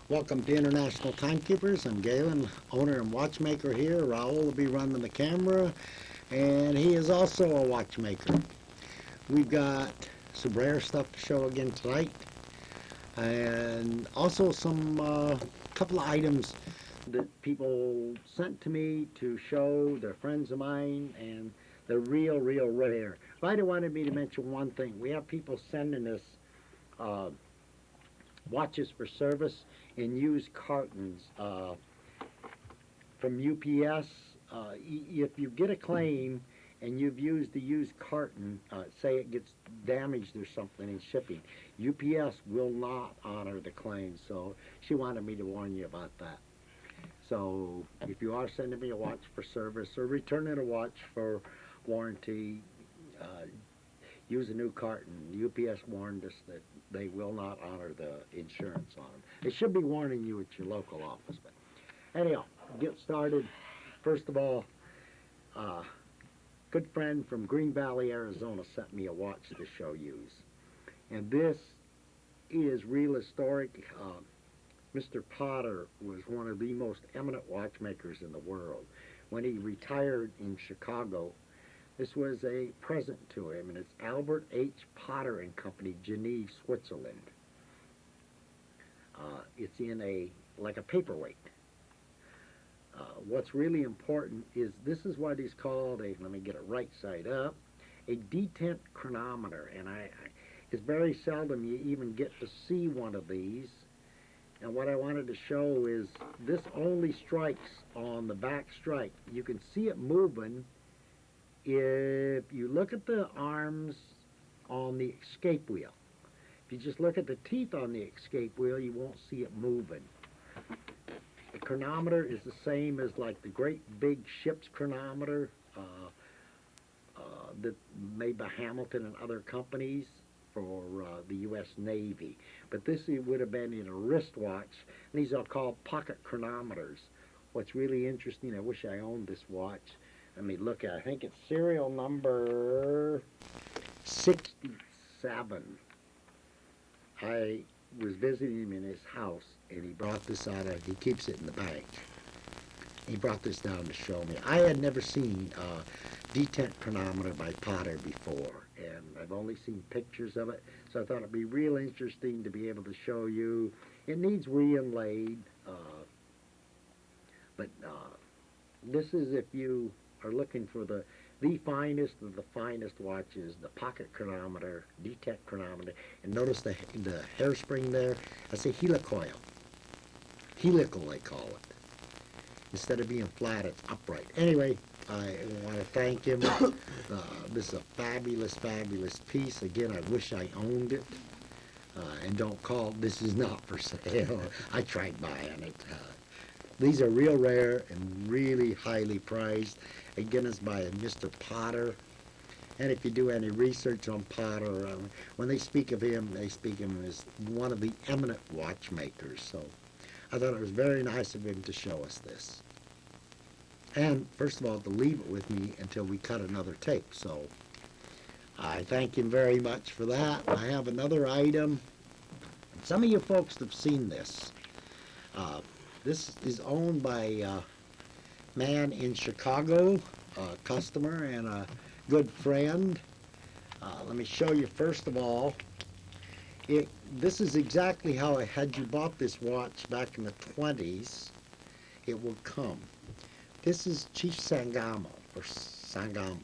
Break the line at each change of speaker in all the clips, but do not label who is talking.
Welcome to International Timekeepers. I'm Galen, owner and watchmaker here. Raul will be running the camera, and he is also a watchmaker. We've got some rare stuff to show again tonight, and also some couple of items that people sent to me to show. They're friends of mine, and they're real rare. Vida wanted me to mention one thing. We have people sending us uh, watches for service in used cartons from UPS. If you get a claim and you've used the used carton, say it gets damaged or something in shipping, UPS will not honor the claim. So she wanted me to warn you about that. So if you are sending me a watch for service or returning a watch for warranty, uh, use a new carton. UPS warned us that they will not honor the insurance on them. They should be warning you at your local office. But anyhow, get started. First of all, good friend from Green Valley, Arizona sent me a watch to show use. And this is real historic. Mr. Potter was one of the most eminent watchmakers in the world. When he retired in Chicago, this was a present to him, and it's Albert H. Potter and Company, Geneva, Switzerland. It's in like a paperweight. What's really important is this is what is called let me get it right side up, a detent chronometer. And it's very seldom you even get to see one of these. And what I wanted to show is this only strikes on the back strike. You can see it moving if you look at the arms on the escape wheel. If you just look at the teeth on the escape wheel, you won't see it moving. The chronometer is the same as like the great big ship's chronometer that made by Hamilton and other companies for the U.S. Navy. But this would have been in a wristwatch. These are called pocket chronometers. What's really interesting, I wish I owned this watch. Let me look at it. I think it's serial number 67. I was visiting him in his house, and he brought this out of, he keeps it in the bank. He brought this down to show me. I had never seen a detent chronometer by Potter before, and I've only seen pictures of it, so I thought it'd be real interesting to be able to show you. It needs re-inlaid, but this is if you are looking for the finest of the finest watches, the pocket chronometer, detent chronometer. And notice the hairspring there, that's a helicoil. Helical, they call it. Instead of being flat, it's upright. Anyway, I want to thank him. This is a fabulous piece. Again, I wish I owned it. And don't call, this is not for sale. I tried buying it. These are real rare and really highly prized. Again, it's by Mr. Potter. And if you do any research on Potter, when they speak of him, they speak of him as one of the eminent watchmakers. So I thought it was very nice of him to show us this. And first of all, to leave it with me until we cut another tape. So I thank him very much for that. I have another item. Some of you folks have seen this. This is owned by a man in Chicago, a customer and a good friend. Let me show you first of all. This is exactly how had you bought this watch back in the 20s, it will come. This is Chief Sangamo, or Sangamo.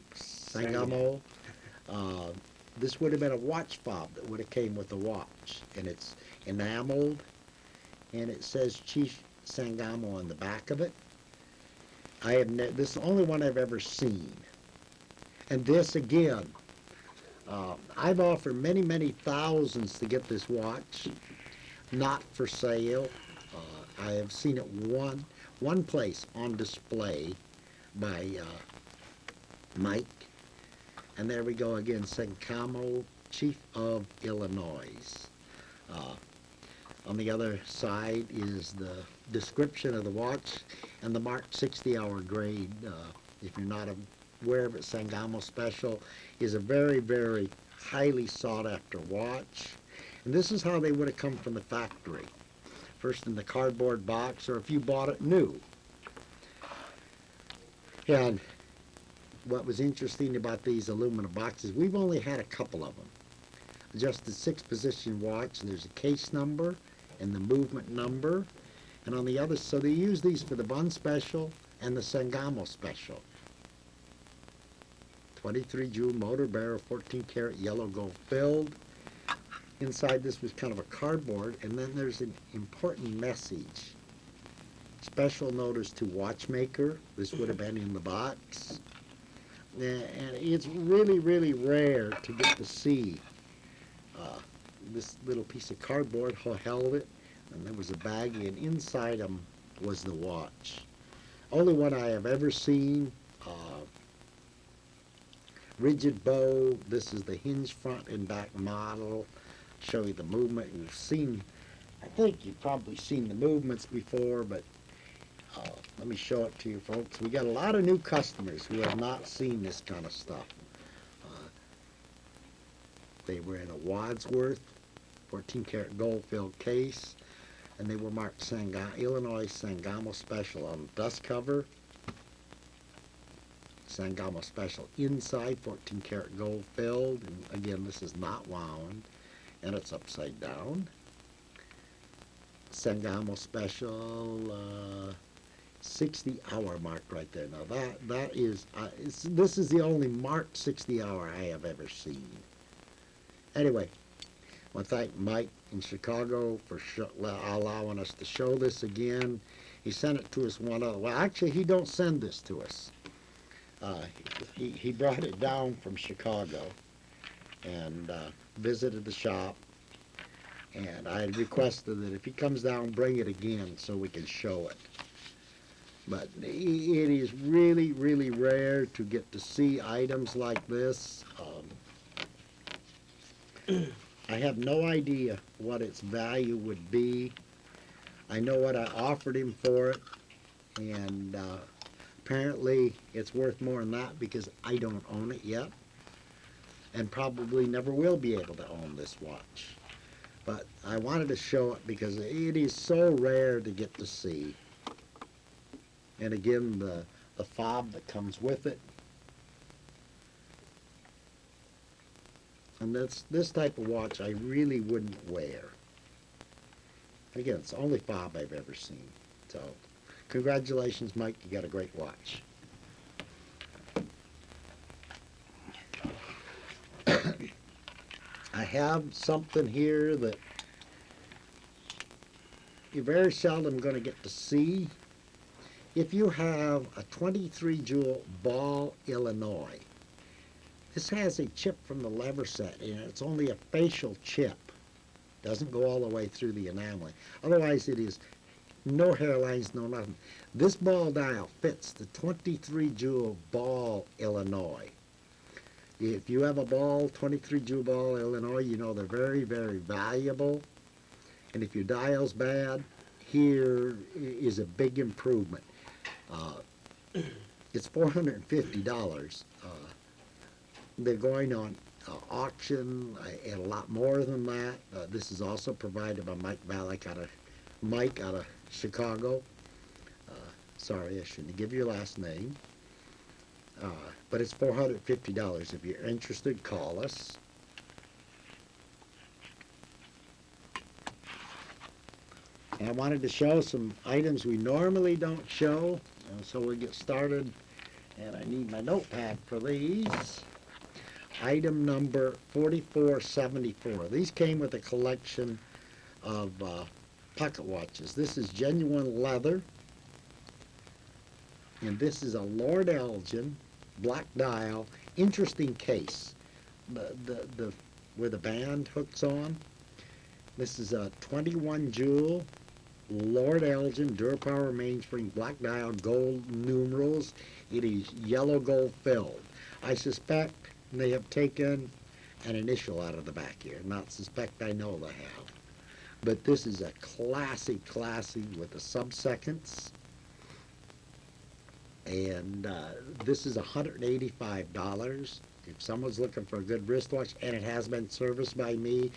This would have been a watch fob that would have came with the watch, and it's enameled, and it says Chief Sangamo on the back of it. This is the only one I've ever seen. And this again, I've offered many thousands to get this watch, not for sale. I have seen it one place on display by Mike. And there we go again, Sangamo, Chief of Illinois. On the other side is the description of the watch and the marked 60-hour grade. If you're not aware of it, Sangamo Special is a very highly sought after watch. And this is how they would have come from the factory. first in the cardboard box or if you bought it new. And what was interesting about these aluminum boxes, we've only had a couple of them. Just the 6-position watch, and there's a case number and the movement number. And on the other, so they use these for the Bun Special and the Sangamo Special. 23 jewel motor barrel, 14 karat yellow gold filled. Inside this was kind of a cardboard, and then there's an important message. Special notice to watchmaker. This would have been in the box. And it's really, really rare to get to see this little piece of cardboard held it, and there was a baggie, and inside them was the watch. Only one I have ever seen. Rigid bow. This is the hinge front and back model. Show you the movement. You've seen, I think you've probably seen the movements before, but let me show it to you folks. We got a lot of new customers who have not seen this kind of stuff. They were in a Wadsworth 14 karat gold filled case, and they were marked Illinois Sangamo Special on the dust cover. Sangamo Special inside, 14 karat gold filled, and again this is not wound, and it's upside down. Sangamo Special 60-hour mark right there. Now that is this is the only marked 60-hour I have ever seen. Anyway, I want to thank Mike in Chicago for allowing us to show this again. He sent it to us well, actually he don't send this to us. He brought it down from Chicago and visited the shop, and I had requested that if he comes down, bring it again so we can show it. But it is really, really rare to get to see items like this. I have no idea what its value would be. I know what I offered him for it, and apparently it's worth more than that because I don't own it yet, and probably never will be able to own this watch. But I wanted to show it because it is so rare to get to see. And again, the fob that comes with it. And this type of watch I really wouldn't wear. Again, it's the only fob I've ever seen. So, congratulations, Mike. You got a great watch. I have something here that you're very seldom going to get to see. If you have a 23 jewel Ball, Illinois, this has a chip from the lever set in it. It's only a facial chip. Doesn't go all the way through the enameling. Otherwise it is no hairlines, no nothing. This ball dial fits the 23 jewel Ball, Illinois. If you have a ball, 23 jewel Ball, Illinois, you know they're very, very valuable. And if your dial's bad, here is a big improvement. It's $450. They're going on auction at a lot more than that. This is also provided by Mike Valek out of Chicago. Sorry, I shouldn't give your last name. But it's $450. If you're interested, call us. And I wanted to show some items we normally don't show, so we'll get started. And I need my notepad for these. Item number 4474. These came with a collection of pocket watches. This is genuine leather, and this is a Lord Elgin black dial. Interesting case. The where the band hooks on. This is a 21 jewel Lord Elgin Durapower mainspring black dial, gold numerals. It is yellow gold filled. I suspect they have taken an initial out of the back here. Not suspect, I know they have. But this is a classy with the sub-seconds. And this is $185. If someone's looking for a good wristwatch, and it has been serviced by me,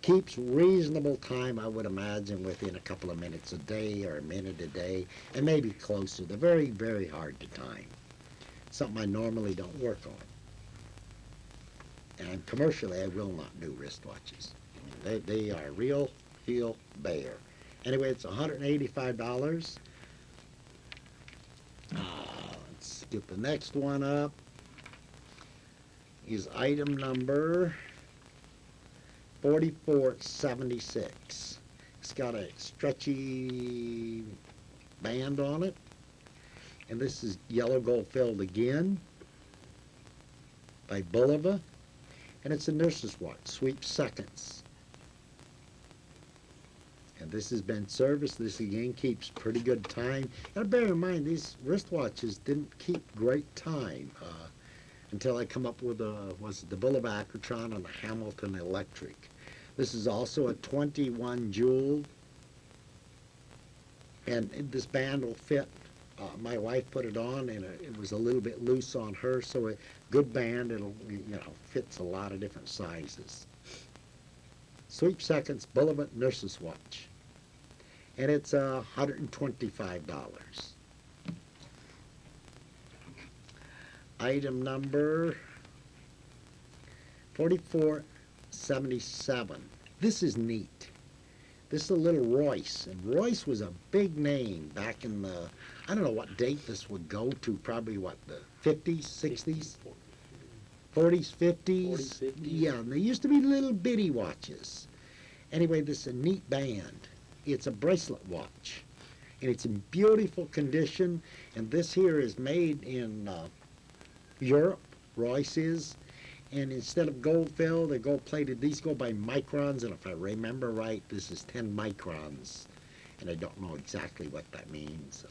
Keeps reasonable time, I would imagine, within a couple of minutes a day or a minute a day, and maybe closer. They're very, very hard to time. Something I normally don't work on. And commercially, I will not do wristwatches. I mean, they are real deal bare. Anyway, it's $185. Let's get the next one up. Is item number 4476. It's got a stretchy band on it. And this is yellow gold filled again by Bulova. And it's a nurse's watch, Sweep Seconds. And this has been serviced. This again keeps pretty good time. Now bear in mind, these wristwatches didn't keep great time until I come up with the Bulova Acrotron and the Hamilton Electric. This is also a 21 jewel, and this band will fit. My wife put it on, and it was a little bit loose on her, so a good band. It'll fits a lot of different sizes. Sweep Seconds Bulova Nurse's Watch, and it's $125. Item number 4477. This is neat. This is a little Royce, and Royce was a big name back in the, I don't know what date this would go to, probably what, the 50s, 60s, 40s, 50s? Yeah, and they used to be little bitty watches. Anyway, this is a neat band. It's a bracelet watch, and it's in beautiful condition, and this here is made in Europe, Royce is, and instead of gold filled, they're gold plated. These go by microns, and if I remember right, this is 10 microns, and I don't know exactly what that means,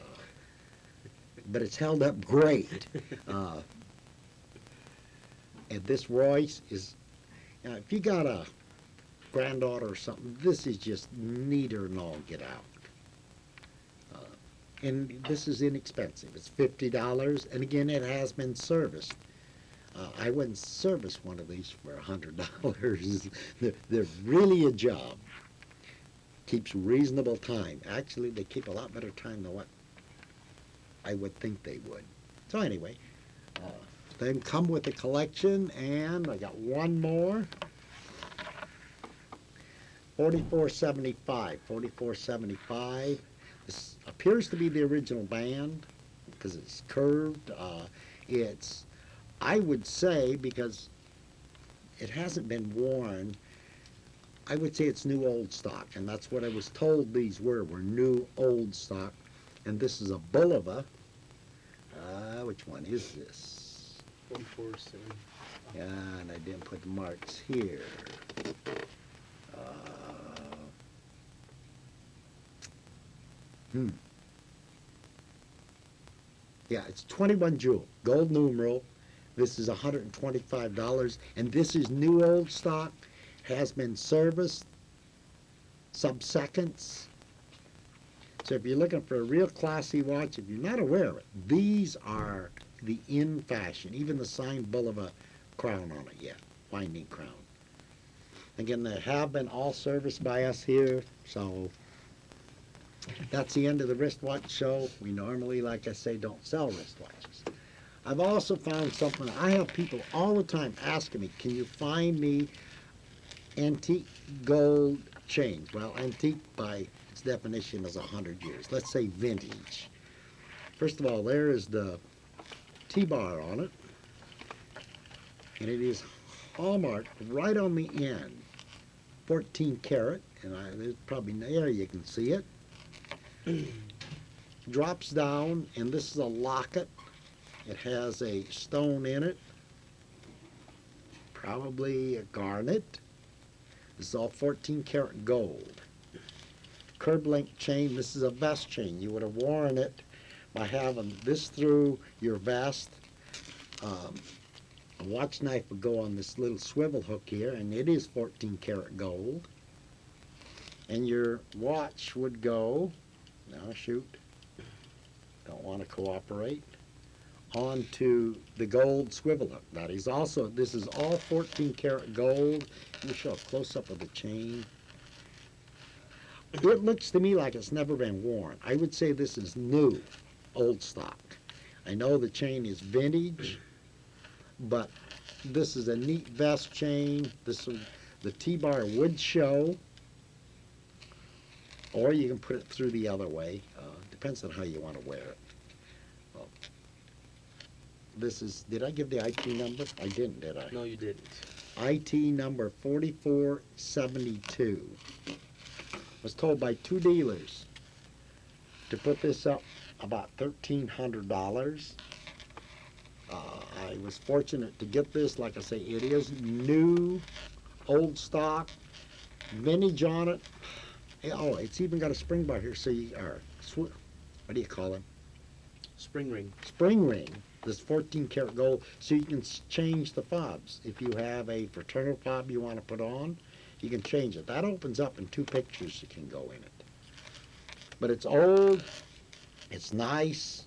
but it's held up great. And this Royce is, if you got a granddaughter or something, this is just neater than all get out. And this is inexpensive. It's $50, and again, it has been serviced. I wouldn't service one of these for $100. They're really a job. Keeps reasonable time. Actually, they keep a lot better time than what I would think they would. So anyway, they come with a collection, and I got one more. 4475. 4475. This appears to be the original band because it's curved. It's, I would say, because it hasn't been worn, I would say it's new old stock, and that's what I was told these were new old stock. And this is a Bulova. Which one is this?
4470.
Yeah, and I didn't put the marks here. Yeah, it's 21 jewel, gold numeral. This is $125, and this is new old stock, has been serviced, sub-seconds. So if you're looking for a real classy watch, if you're not aware of it, these are the in fashion, even the signed Bulova crown on it yet, winding crown. Again, they have been all serviced by us here, so that's the end of the wristwatch show. We normally, like I say, don't sell wristwatches. I've also found something. I have people all the time asking me, can you find me antique gold chains? Well, antique by its definition is 100 years. Let's say vintage. First of all, there is the T-bar on it, and it is hallmarked right on the end. 14 karat, and there's probably there you can see it. Drops down, and this is a locket. It has a stone in it, probably a garnet. This is all 14 karat gold. Curb link chain. This is a vest chain. You would have worn it by having this through your vest. A watch knife would go on this little swivel hook here, and it is 14 karat gold. And your watch would go, now shoot, don't want to cooperate, onto the gold swivel hook. That is also, this is all 14 karat gold. Let me show a close up of the chain. It looks to me like it's never been worn. I would say this is new, old stock. I know the chain is vintage, but this is a neat vest chain. The T-bar would show, or you can put it through the other way. Depends on how you want to wear it. Well, this is, did I give the IT number? I didn't, did I?
No, you didn't.
IT number 4472. Was told by two dealers to put this up about $1,300. I was fortunate to get this. Like I say, it is new, old stock, vintage on it. Oh, it's even got a spring bar here. So what do you call them?
Spring ring.
Spring ring. This 14 karat gold, so you can change the fobs. If you have a fraternal fob you want to put on, you can change it. That opens up, and two pictures can go in it. But it's old, it's nice,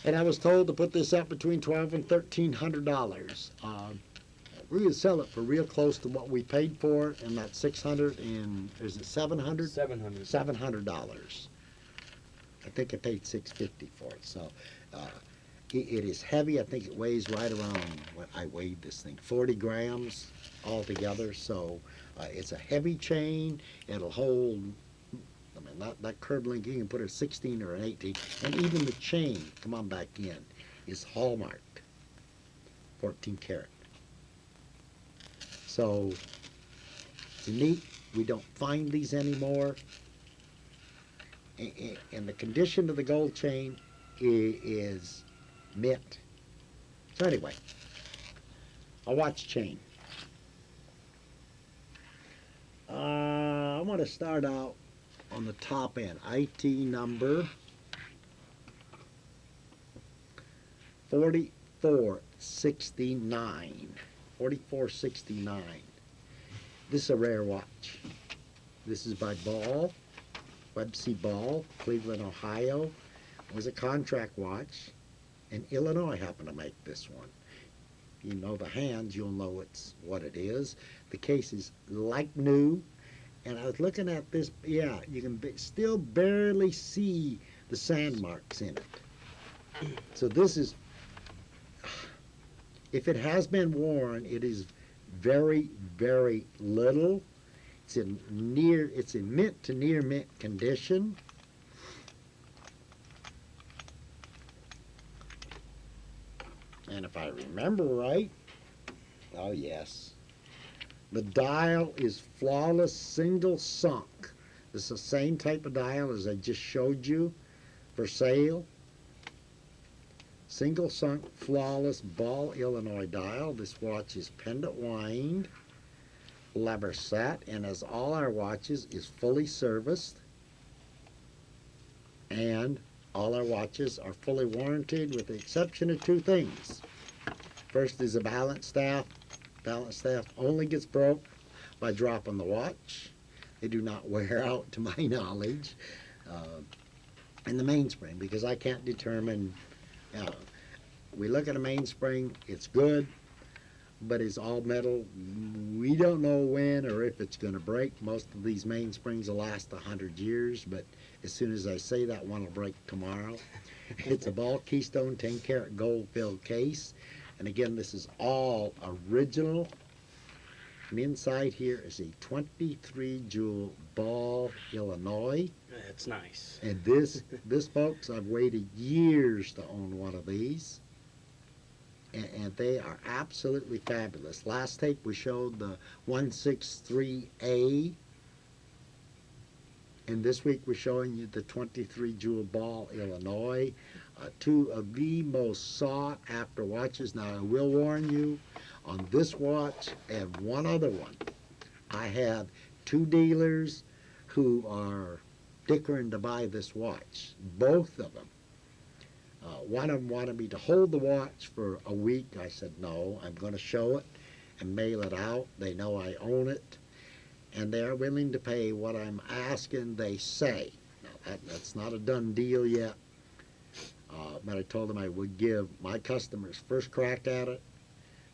and I was told to put this up between $1,200 and $1,300. We would sell it for real close to what we paid for it, and that's $600 and is it $700? $700. I think I paid $650 for it. So it is heavy. I think it weighs right around what I weighed this thing, 40 grams altogether. So it's a heavy chain. It'll hold. I mean, that curb link, you can put a 16 or an 18, and even the chain, come on back in, is hallmarked, 14 karat. So it's neat. We don't find these anymore. And the condition of the gold chain is mint. So anyway, a watch chain. I want to start out on the top end. IT number 4469. 4469. This is a rare watch. This is by Ball, Websey Ball, Cleveland, Ohio. It was a contract watch, and Illinois happened to make this one. You know the hands, you'll know what it is. The case is like new, and I was looking at this, yeah, you can still barely see the sand marks in it. So this is, if it has been worn, it is very, very little. It's in mint to near mint condition. And if I remember right, oh yes, the dial is flawless single sunk. This is the same type of dial as I just showed you for sale. Single sunk, flawless Ball, Illinois dial. This watch is pendant wind, lever set, and as all our watches is fully serviced, and all our watches are fully warranted with the exception of two things. First is the balance staff. Balance staff only gets broke by dropping the watch. They do not wear out to my knowledge. And the mainspring, because I can't determine, we look at a mainspring, it's good, but it's all metal. We don't know when or if it's going to break. Most of these mainsprings will last 100 years, but as soon as I say that, one will break tomorrow. It's a Ball Keystone 10 karat gold filled case. And again, this is all original. And inside here is a 23 jewel Ball, Illinois.
That's nice.
And this folks, I've waited years to own one of these. And they are absolutely fabulous. Last tape we showed the 163A. And this week we're showing you the 23 jewel Ball, Illinois. Two of the most sought after watches. Now I will warn you, on this watch and one other one, I have two dealers who are dickering to buy this watch. Both of them. One of them wanted me to hold the watch for a week. I said, no, I'm going to show it and mail it out. They know I own it. And they're willing to pay what I'm asking, they say. Now, that's not a done deal yet. But I told them I would give my customers first crack at it.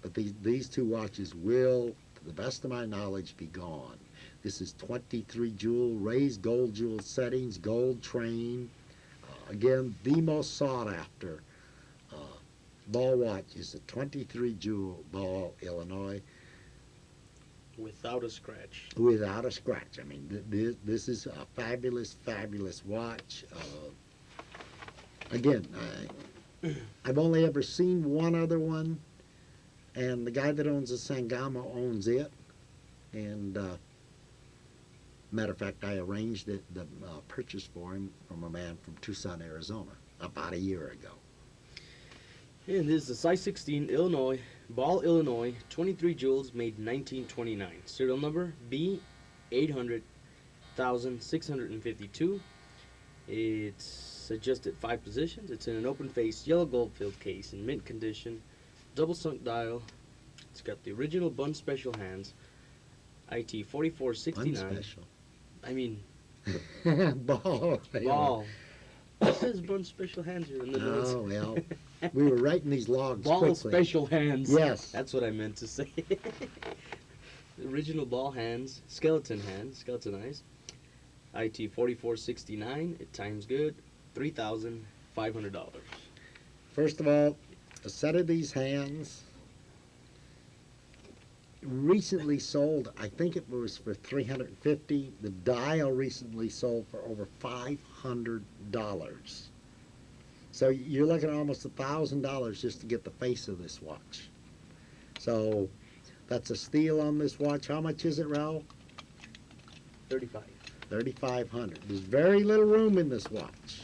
But these two watches will, to the best of my knowledge, be gone. This is 23 jewel, raised gold jewel settings, gold train. Again, the most sought after ball watch is the 23 jewel Ball, Illinois,
Without a scratch.
without a scratch. I mean, this is a fabulous, fabulous watch. Again, I've only ever seen one other one, and the guy that owns the Sangamo owns it. And matter of fact, I arranged the purchase for him from a man from Tucson, Arizona, about a year ago.
And this is a size 16 Illinois, Ball, Illinois, 23 jewels, made in 1929. Serial number B800652. It's adjusted 5 positions. It's in an open face yellow gold filled case in mint condition. Double sunk dial. It's got the original Bun Special hands. IT 4469.
Unspecial.
I mean,
Ball.
Ball. It says Bun Special hands here in the notes.
Oh, well, we were writing these logs
Ball
quickly.
Special hands.
Yes.
That's what I meant to say. The original ball hands, skeletonized. IT 4469. It times good. $3,500.
First of all, a set of these hands recently sold, I think it was for $350. The dial recently sold for over $500. So you're looking at almost $1,000 just to get the face of this watch. So that's a steal on this watch. How much is it, Raul?
35.
$3,500. There's very little room in this watch.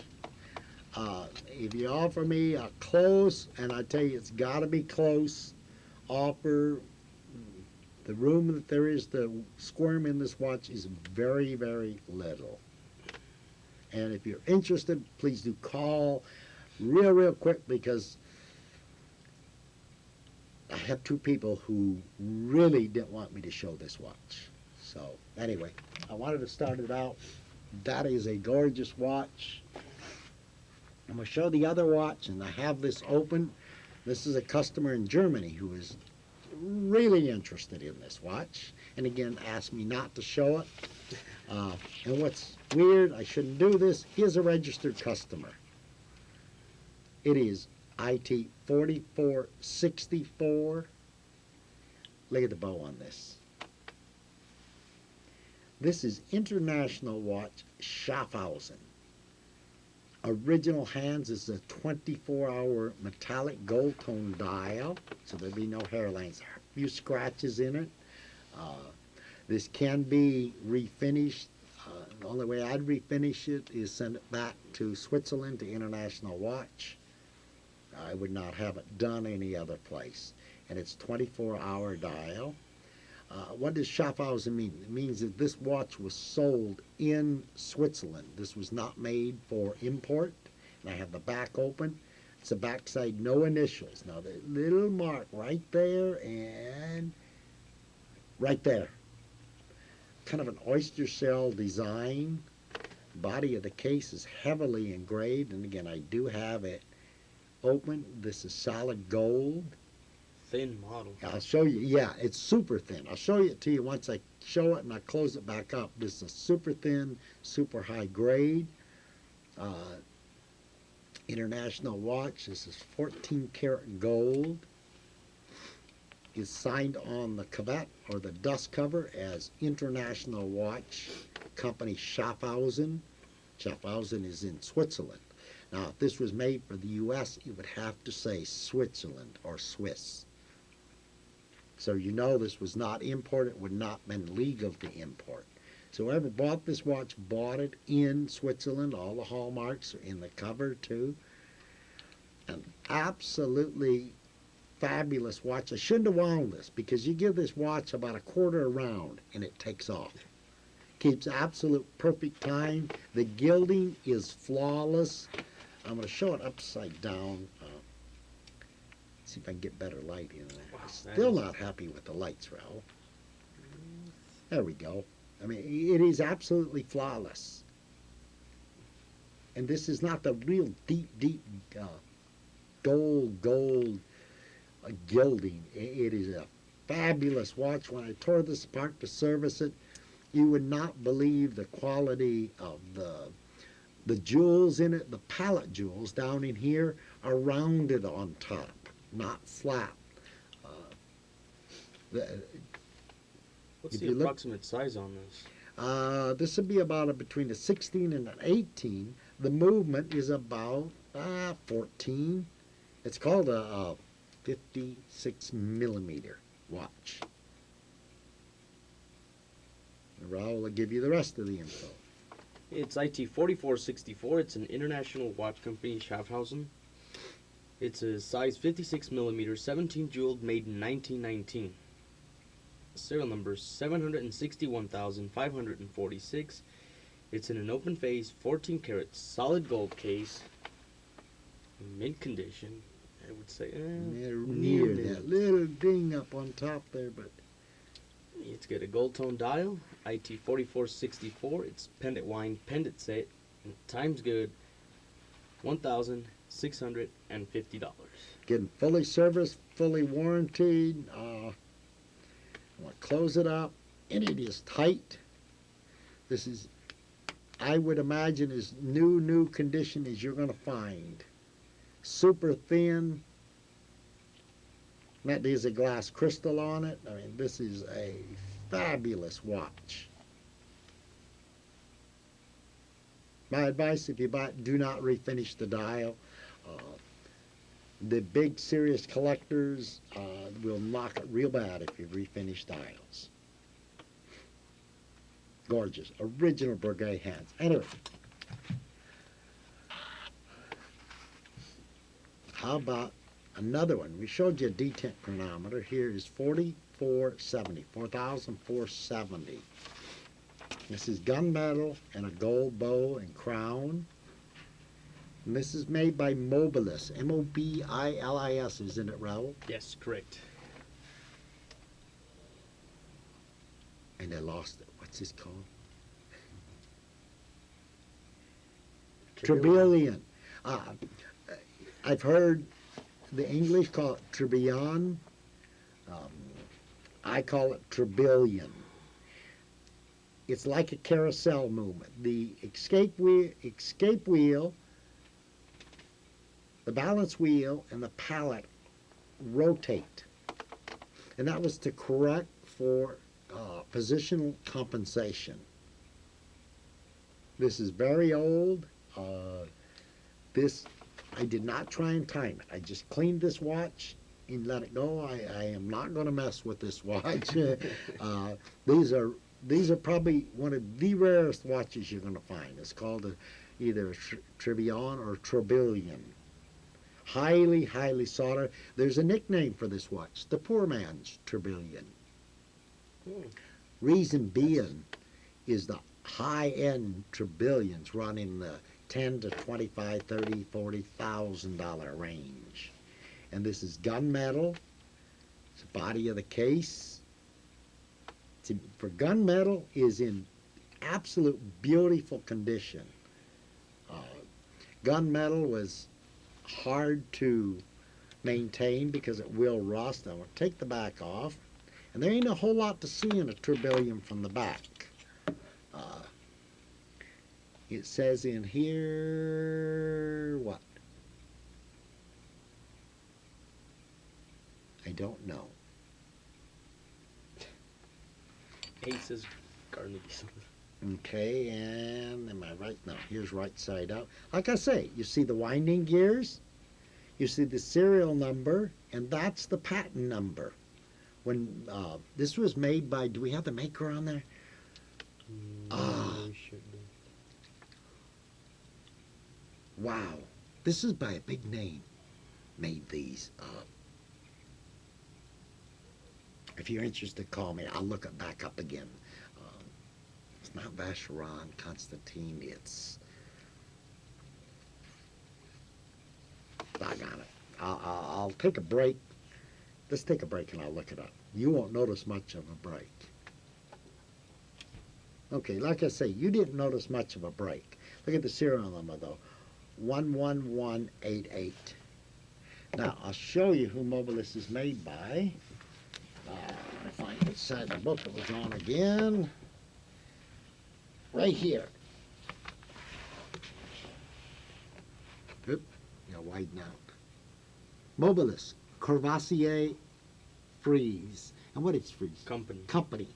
If you offer me a close, and I tell you it's got to be close, offer, the room that there is to squirm in this watch is very, very little. And if you're interested, please do call real quick, because I have two people who really didn't want me to show this watch. So anyway, I wanted to start it out. That is a gorgeous watch. I'm going to show the other watch, and I have this open. This is a customer in Germany who is really interested in this watch, and again asked me not to show it. And what's weird, I shouldn't do this, he is a registered customer. It is IT 4464. Look at the bow on this. This is International Watch Schaffhausen. Original hands is a 24-hour metallic gold tone dial, so there'll be no hair lines. A few scratches in it. This can be refinished. The only way I'd refinish it is send it back to Switzerland to International Watch. I would not have it done any other place. And it's 24-hour dial. What does Schaffhausen mean? It means that this watch was sold in Switzerland. This was not made for import. And I have the back open. It's the backside, no initials. Now the little mark right there and right there. Kind of an oyster shell design. Body of the case is heavily engraved. And again, I do have it open. This is solid gold.
Thin model.
I'll show you. Yeah, it's super thin. I'll show it to you once I show it and I close it back up. This is a super thin, super high grade International watch. This is 14 karat gold. Is signed on the cavet or the dust cover as International Watch Company Schaffhausen. Schaffhausen is in Switzerland. Now, if this was made for the U.S., it would have to say Switzerland or Swiss. So you know this was not imported, would not have been legal to import. So whoever bought this watch bought it in Switzerland. All the hallmarks are in the cover too. An absolutely fabulous watch. I shouldn't have wound this because you give this watch about a quarter around and it takes off. Keeps absolute perfect time. The gilding is flawless. I'm going to show it upside down. See if I can get better light in there.
Wow,
Still not happy with the lights, Raul. There we go. I mean, it is absolutely flawless. And this is not the real deep gold gilding. It is a fabulous watch. When I tore this apart to service it, you would not believe the quality of the jewels in it. The palette jewels down in here are rounded on top, not flat. The,
What's
if
the
you look-
approximate size on this?
this would be about between a 16 and an 18. The movement is about 14. It's called a 56 millimeter watch. Raul will give you the rest of the info.
It's IT 4464. It's an international watch company, Schaffhausen. It's a size 56 millimeter, 17 jeweled, made in 1919. Serial number 761,546. It's in an open face, 14 karat, solid gold case, mint condition. I would say
Near that little ding up on top there, but
It's got a gold tone dial, IT 4464. It's pendant wine pendant set. And time's good, $1,650.
getting fully serviced, fully warranted. I want to close it up, and it is tight. This is, I would imagine, as new condition as you're going to find. Super thin. That there's a glass crystal on it. I mean, this is a fabulous watch. My advice, if you buy it, do not refinish the dial. The big serious collectors will knock it real bad if you refinish dials. Gorgeous. Original Breguet hands. Anyway. How about another one? We showed you a detent chronometer. Here is 4,470. This is gunmetal and a gold bow and crown. And this is made by Mobilis. Mobilis, isn't it, Raul?
Yes, correct.
And I lost it. What's this called? Trebellion. I've heard the English call it Trebillon. I call it Trebellion. It's like a carousel movement. The escape wheel, the balance wheel, and the pallet rotate. And that was to correct for positional compensation. This is very old. I did not try and time it. I just cleaned this watch and let it go. I am not going to mess with this watch. These are probably one of the rarest watches you're going to find. It's called either a Trebillon or Trebellion. Highly sought after. There's a nickname for this watch, the poor man's Trebellion. Reason being is the high-end Trebellions run in the $10 to $25, $30, $40,000 range. And this is gunmetal. It's the body of the case. For gunmetal is in absolute beautiful condition. Gunmetal was hard to maintain because it will rust. I'm going to take the back off. And there ain't a whole lot to see in a Trebellion from the back. It says in here, what? I don't know.
Aces, Carnegies.
Okay, and am I right? No, here's right side out. Like I say, you see the winding gears, you see the serial number, and that's the patent number. When this was made by, do we have the maker on there?
We should do.
Wow, this is by a big name. Made these. If you're interested, call me. I'll look it back up again. It's not Vacheron Constantine. It's doggone it. I'll take a break. Let's take a break and I'll look it up. You won't notice much of a break. Okay, like I say, you didn't notice much of a break. Look at the serial number though, 11188. Now I'll show you who Mobilis is made by. I find which side of the book it was on again. Right here. Oop, gotta widen out. Mobilis, Courvoisier Frieze. And what is Frieze?
Company.
Company.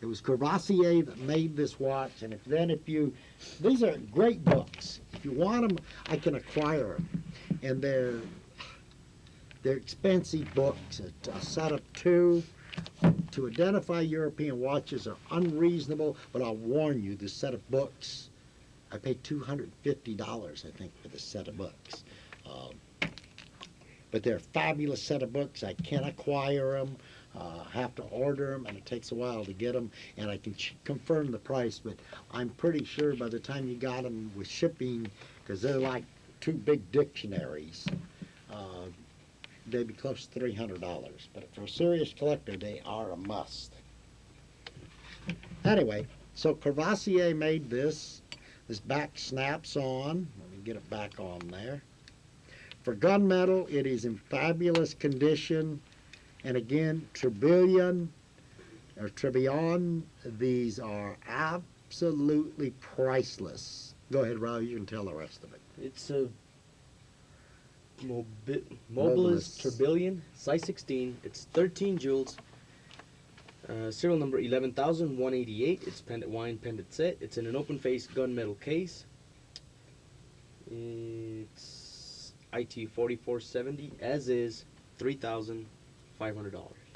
It was Courvoisier that made this watch, and these are great books. If you want them, I can acquire them, and they're expensive books. A set of two to identify European watches are unreasonable, but I'll warn you, this set of books, I paid $250, I think, for this set of books. But they're a fabulous set of books. I can acquire them. Have to order them, and it takes a while to get them, and I can confirm the price, but I'm pretty sure by the time you got them with shipping, because they're like two big dictionaries, they'd be close to $300. But for a serious collector, they are a must. Anyway, so Courvoisier made this. This back snaps on. Let me get it back on there. For gunmetal, it is in fabulous condition. And again, Tourbillon, these are absolutely priceless. Go ahead, Raul, you can tell the rest of it.
It's a Mobilis
Mobilis.
Tourbillon, size 16. It's 13 jewels. Serial number 11,188. It's wine pendant set. It's in an open face gunmetal case. It's IT 4470, as is $3,500.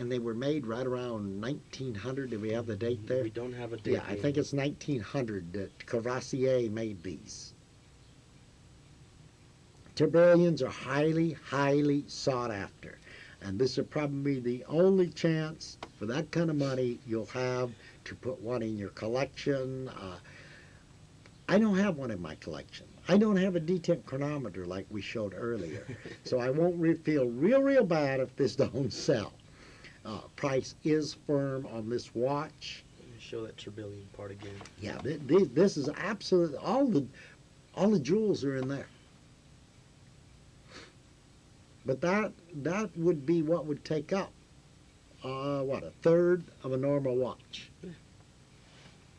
And they were made right around 1900. Do we have the date there?
We don't have a date.
Yeah, I think it's 1900 that Courvoisier made these. Tourbillons are highly, highly sought after. And this will probably be the only chance for that kind of money you'll have to put one in your collection. I don't have one in my collection. I don't have a detent chronometer like we showed earlier. So I won't feel real bad if this don't sell. Price is firm on this watch.
Let me show that Tourbillon part again.
Yeah, this is absolutely, all the jewels are in there. But that would be what would take up, a third of a normal watch.
Yeah.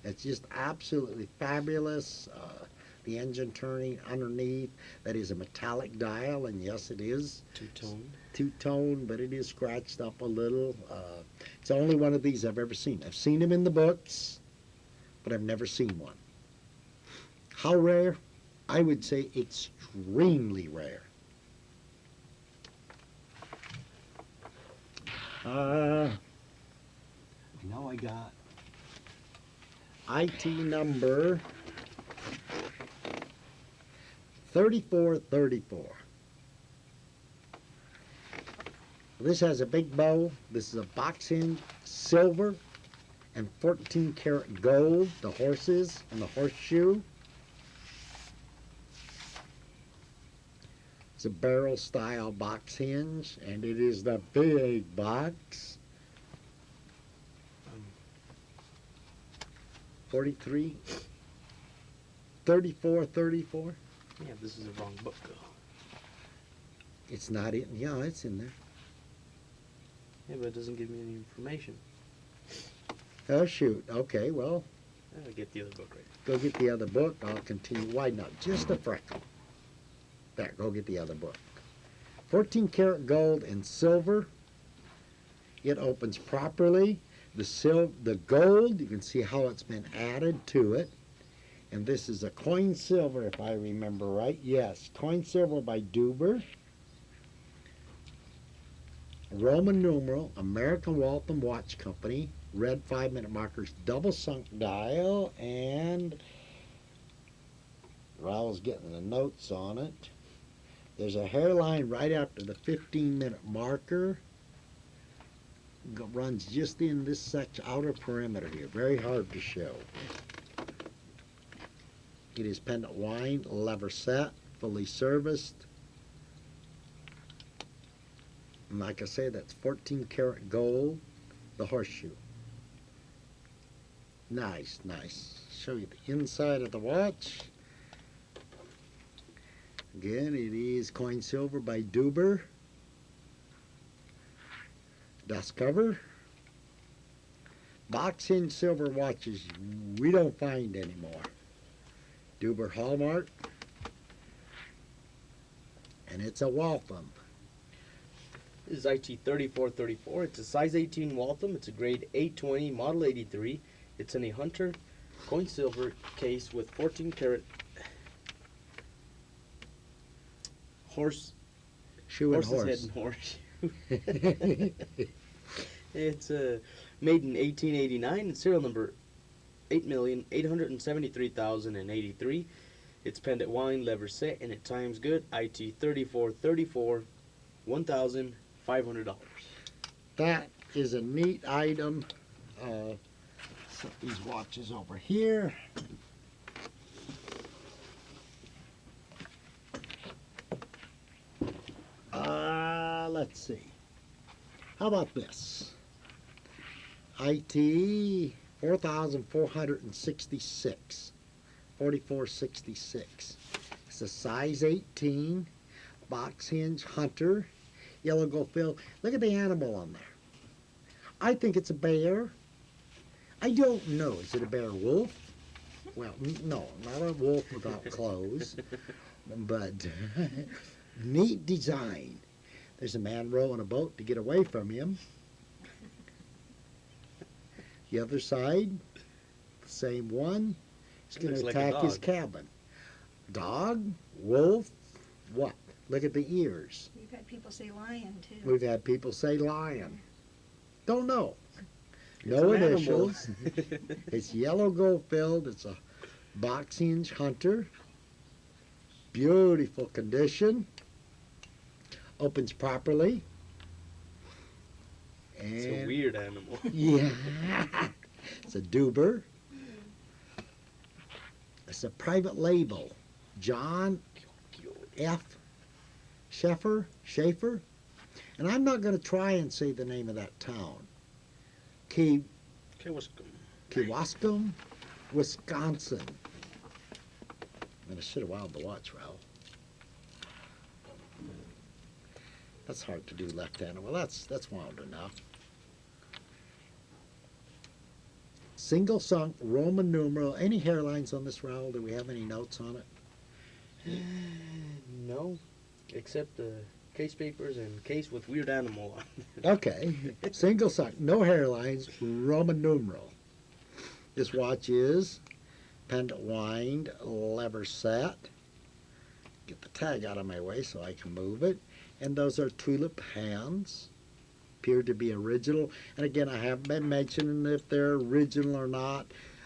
It's just absolutely fabulous. The engine turning underneath, that is a metallic dial, and yes, it is
Two-tone.
two-tone, but it is scratched up a little. It's the only one of these I've ever seen. I've seen them in the books, but I've never seen one. How rare? I would say extremely rare. Now I got IT number 3434. This has a big bow. This is a box hinge, silver, and 14 karat gold, the horses and the horseshoe. It's a barrel style box hinge, and it is the big box. 43, 34, 34.
Yeah, this is the wrong book though.
It's not in, yeah, it's in there.
Yeah, but it doesn't give me any information.
Oh, shoot. Okay, well,
I'll get the other book right.
go get the other book. I'll continue. Widen out just a freckle. There, go get the other book. 14 karat gold and silver. It opens properly. The gold, you can see how it's been added to it. And this is a coin silver, if I remember right. Yes, coin silver by Duber. Roman numeral, American Waltham Watch Company. Red 5-minute markers, double sunk dial, and Raul's getting the notes on it. There's a hairline right after the 15-minute marker. Runs just in this section, outer perimeter here. Very hard to show. It is pendant wine, lever set, fully serviced. And like I say, that's 14 karat gold, the horseshoe. Nice, nice. Show you the inside of the watch. Again, it is coin silver by Duber. Dust cover. Box hinge silver watches we don't find anymore. Duber hallmark. And it's a Waltham.
This is IT 3434. It's a size 18 Waltham. It's a grade 820, model 83. It's in a Hunter coin silver case with 14 karat horse
Shoe and
horse's
horse.
head and horse. It's made in 1889 and serial number 8,873,083. It's pendant wine, lever set, and it times good. IT 3434, $1,500.
That is a neat item. Set these watches over here. Let's see. How about this? IT 4,466. 4466. It's a size 18 box hinge Hunter yellow gold fill. Look at the animal on there. I think it's a bear. I don't know. Is it a bear wolf? Well, no, not a wolf without clothes, but neat design. There's a man rowing a boat to get away from him. The other side, the same one. He's going to
Looks like a
attack his
dog.
cabin. Dog, wolf, what? Look at the ears.
We've had people say lion too.
We've had people say lion. Don't know.
It's
No
an animal.
initials. It's yellow gold filled. It's a box hinge Hunter. Beautiful condition. Opens properly.
It's a
And
weird animal.
yeah, it's a Duber. It's a private label. John F. Schaefer. And I'm not going to try and say the name of that town.
Okay, what's
Kewaskum, Wisconsin. And I should have wound the watch, Ralph. That's hard to do left-handed. Well, that's wound enough. Single sunk Roman numeral. Any hairlines on this, Raoul? Do we have any notes on it?
No, except the case papers and case with weird animal on.
Okay. Single sunk, no hairlines, Roman numeral. This watch is pendant wind, lever set. Get the tag out of my way so I can move it. And those are tulip hands. Appear to be original. And again, I haven't been mentioning if they're original or not.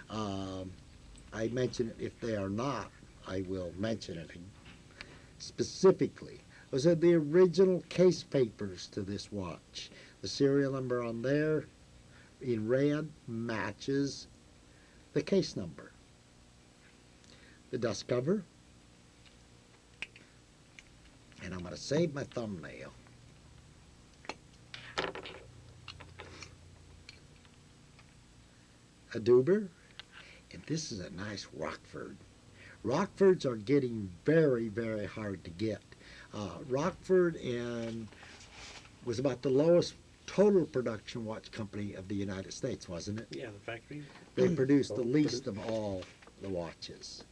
I mention it if they are not. I will mention it specifically. Those are the original case papers to this watch. The serial number on there in red matches the case number. The dust cover. And I'm going to save my thumbnail. A Duber. And this is a nice Rockford. Rockfords are getting very, very hard to get. Rockford was about the lowest total production watch company of the United States, wasn't it?
Yeah, the factory.
They produced the least of all the watches.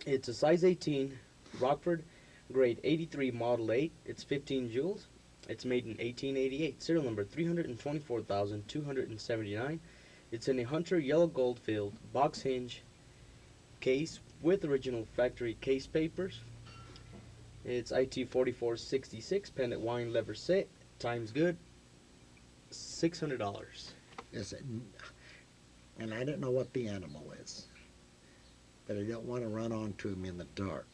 It's a size 18 Rockford, grade 83, model 8. It's 15 jewels. It's made in 1888. Serial number 324,279. It's in a Hunter yellow gold filled box hinge case with original factory case papers. It's IT 4466, pendant wine lever set, times good, $600.
Yes, and I don't know what the animal is, but I don't want to run onto him in the dark.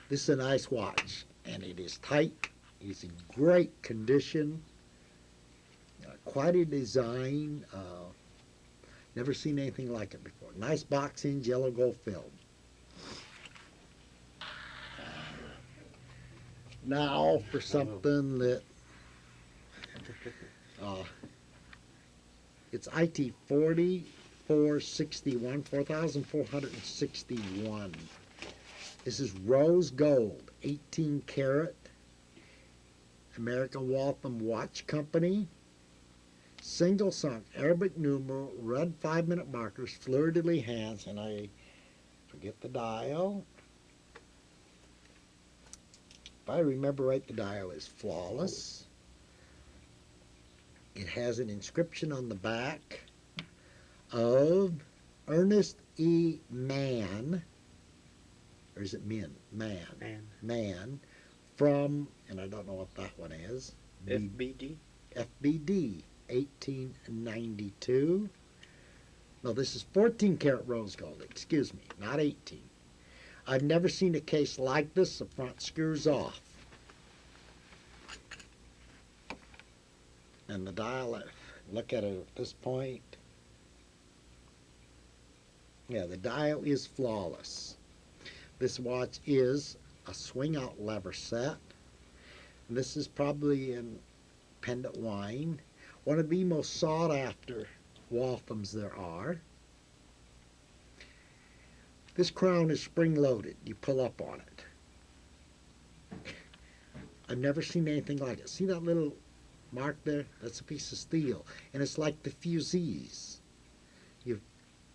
This is a nice watch, and it is tight. It's in great condition. Quite a design. Never seen anything like it before. Nice box hinge, yellow gold filled. Now for something that it's IT 40 4461, 4,461. This is rose gold, 18 karat, American Waltham Watch Company. Single sunk Arabic numeral, red 5-minute markers, fleur-de-lis hands, and I forget the dial. If I remember right, the dial is flawless. It has an inscription on the back of Ernest E. Mann, or is it Min? Man, from, and I don't know what that one is.
FBD.
FBD, 1892. No, this is 14 karat rose gold, excuse me, not 18. I've never seen a case like this. The front screws off. And the dial, look at it at this point. Yeah, the dial is flawless. This watch is a swing out lever set. And this is probably in pendant wine. One of the most sought after Walthams there are. This crown is spring loaded. You pull up on it. I've never seen anything like it. See that little mark there? That's a piece of steel. And it's like the fusees. You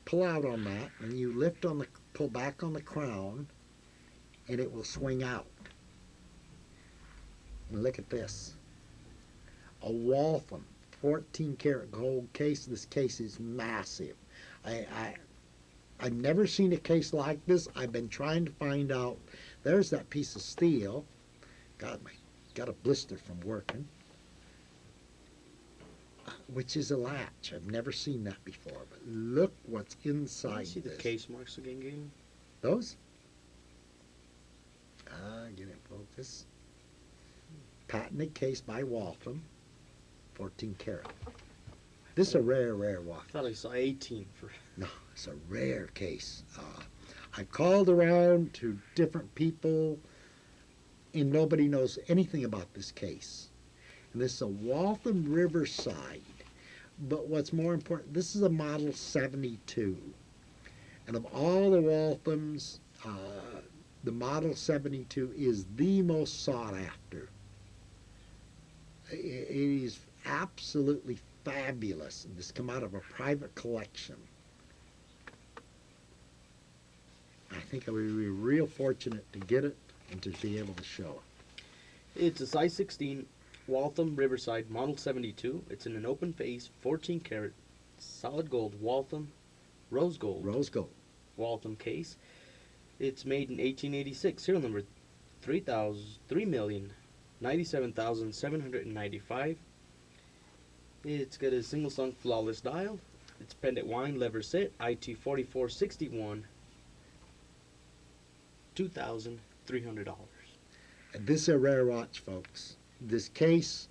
pull out on that and you lift on the, pull back on the crown and it will swing out. And look at this. A Waltham 14 karat gold case. This case is massive. I've never seen a case like this. I've been trying to find out. There's that piece of steel. God, got a blister from working. Which is a latch. I've never seen that before. But look what's inside
See the
this.
case marks again, Gabe?
Those? Get in focus. Patented case by Waltham. 14 karat. This is a rare watch.
I thought I saw 18 for.
No, it's a rare case. I called around to different people, and nobody knows anything about this case. And this is a Waltham Riverside. But what's more important, this is a model 72. And of all the Walthams, the model 72 is the most sought after. It is absolutely fabulous. And this come out of a private collection. I think I would be real fortunate to get it and to be able to show it.
It's a size 16 Waltham Riverside Model 72. It's in an open face, 14 karat, solid gold Waltham, rose gold
Rose gold.
Waltham case. It's made in 1886. Serial number 3,097,795. It's got a single sunk flawless dial. It's pendant wine lever set. IT 4461. $2,300.
And this is a rare watch, folks. This case,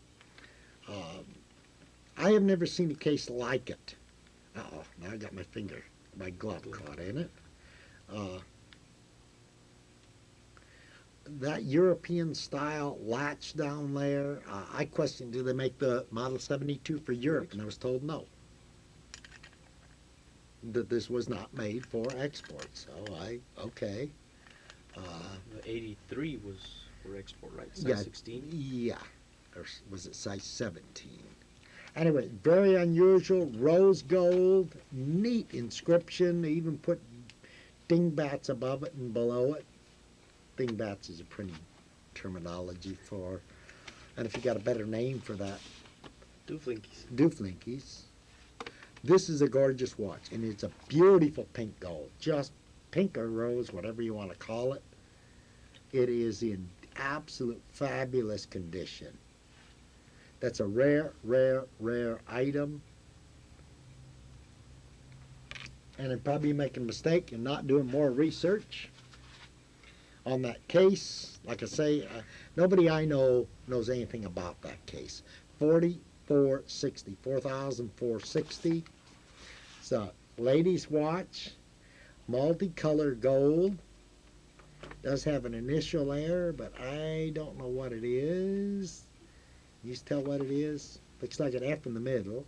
I have never seen a case like it. Uh-oh, now I got my glove caught in it. That European style latch down there, I questioned, do they make the Model 72 for Europe? And I was told no. That this was not made for export. So okay.
The 83 was for export, right? Size
Yeah,
16.
Yeah, or was it size 17? Anyway, very unusual, rose gold, neat inscription. They even put dingbats above it and below it. Dingbats is a printing terminology for, and if you got a better name for that,
Dooflinkies.
dooflinkies. This is a gorgeous watch, and it's a beautiful pink gold, just pink or rose, whatever you want to call it. It is in absolute fabulous condition. That's a rare item. And I'm probably making a mistake in not doing more research on that case. Like I say, nobody I know knows anything about that case. 4,460. It's a lady's watch, multicolored gold. Does have an initial there, but I don't know what it is. You just tell what it is. Looks like an F in the middle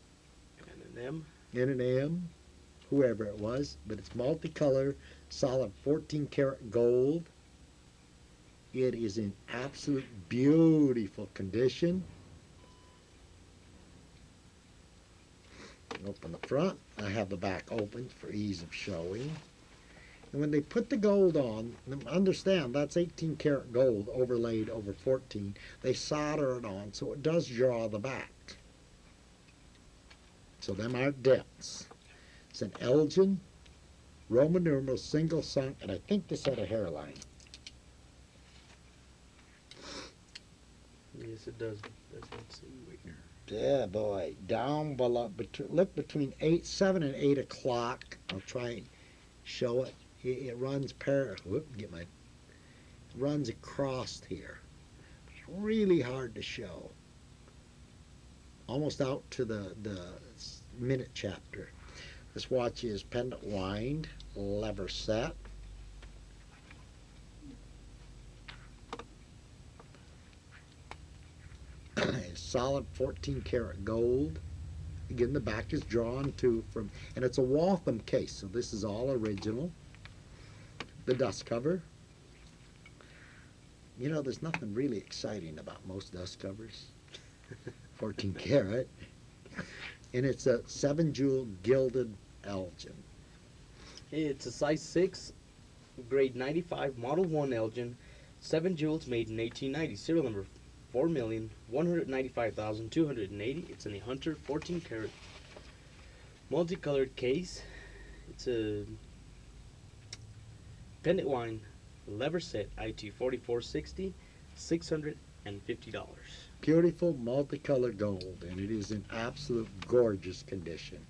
And an M.
and an M. whoever it was, but it's multicolor, solid 14 karat gold. It is in absolute beautiful condition. Open the front. I have the back open for ease of showing. And when they put the gold on, understand that's 18 karat gold overlaid over 14. They solder it on so it does draw the back. So them are depths. It's an Elgin Roman numeral single sunk, and I think this had a hairline.
Yes, it does. Let's see. Wait here.
Yeah, boy, down below. Look between 7 and 8 o'clock. I'll try and show it. It runs runs across here. It's really hard to show. Almost out to the minute chapter. This watch is pendant wind, lever set. Solid 14 karat gold. Again, the back is drawn and it's a Waltham case, so this is all original. The dust cover. You know, there's nothing really exciting about most dust covers. 14 karat. And it's a 7-jewel gilded Elgin.
It's a size 6, grade 95, model 1 Elgin, 7 jewels, made in 1890. Serial number 4,195,280. It's in a Hunter 14 karat multicolored case. It's a pendant wine lever set IT 4460, $650.
Beautiful multicolored gold, and it is in absolute gorgeous condition.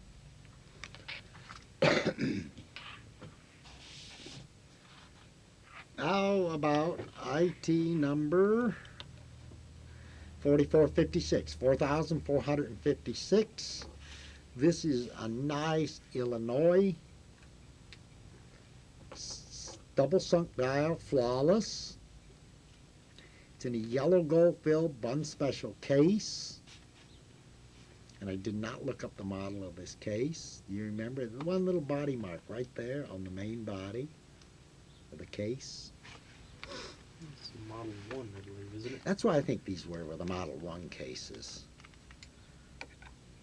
How about IT number 4456, 4,456. This is a nice Illinois double sunk dial, flawless. It's in a yellow gold filled bun special case. And I did not look up the model of this case. Do you remember? There's one little body mark right there on the main body of the case.
It's model 1, I believe, isn't it?
That's why I think these were the Model 1 cases.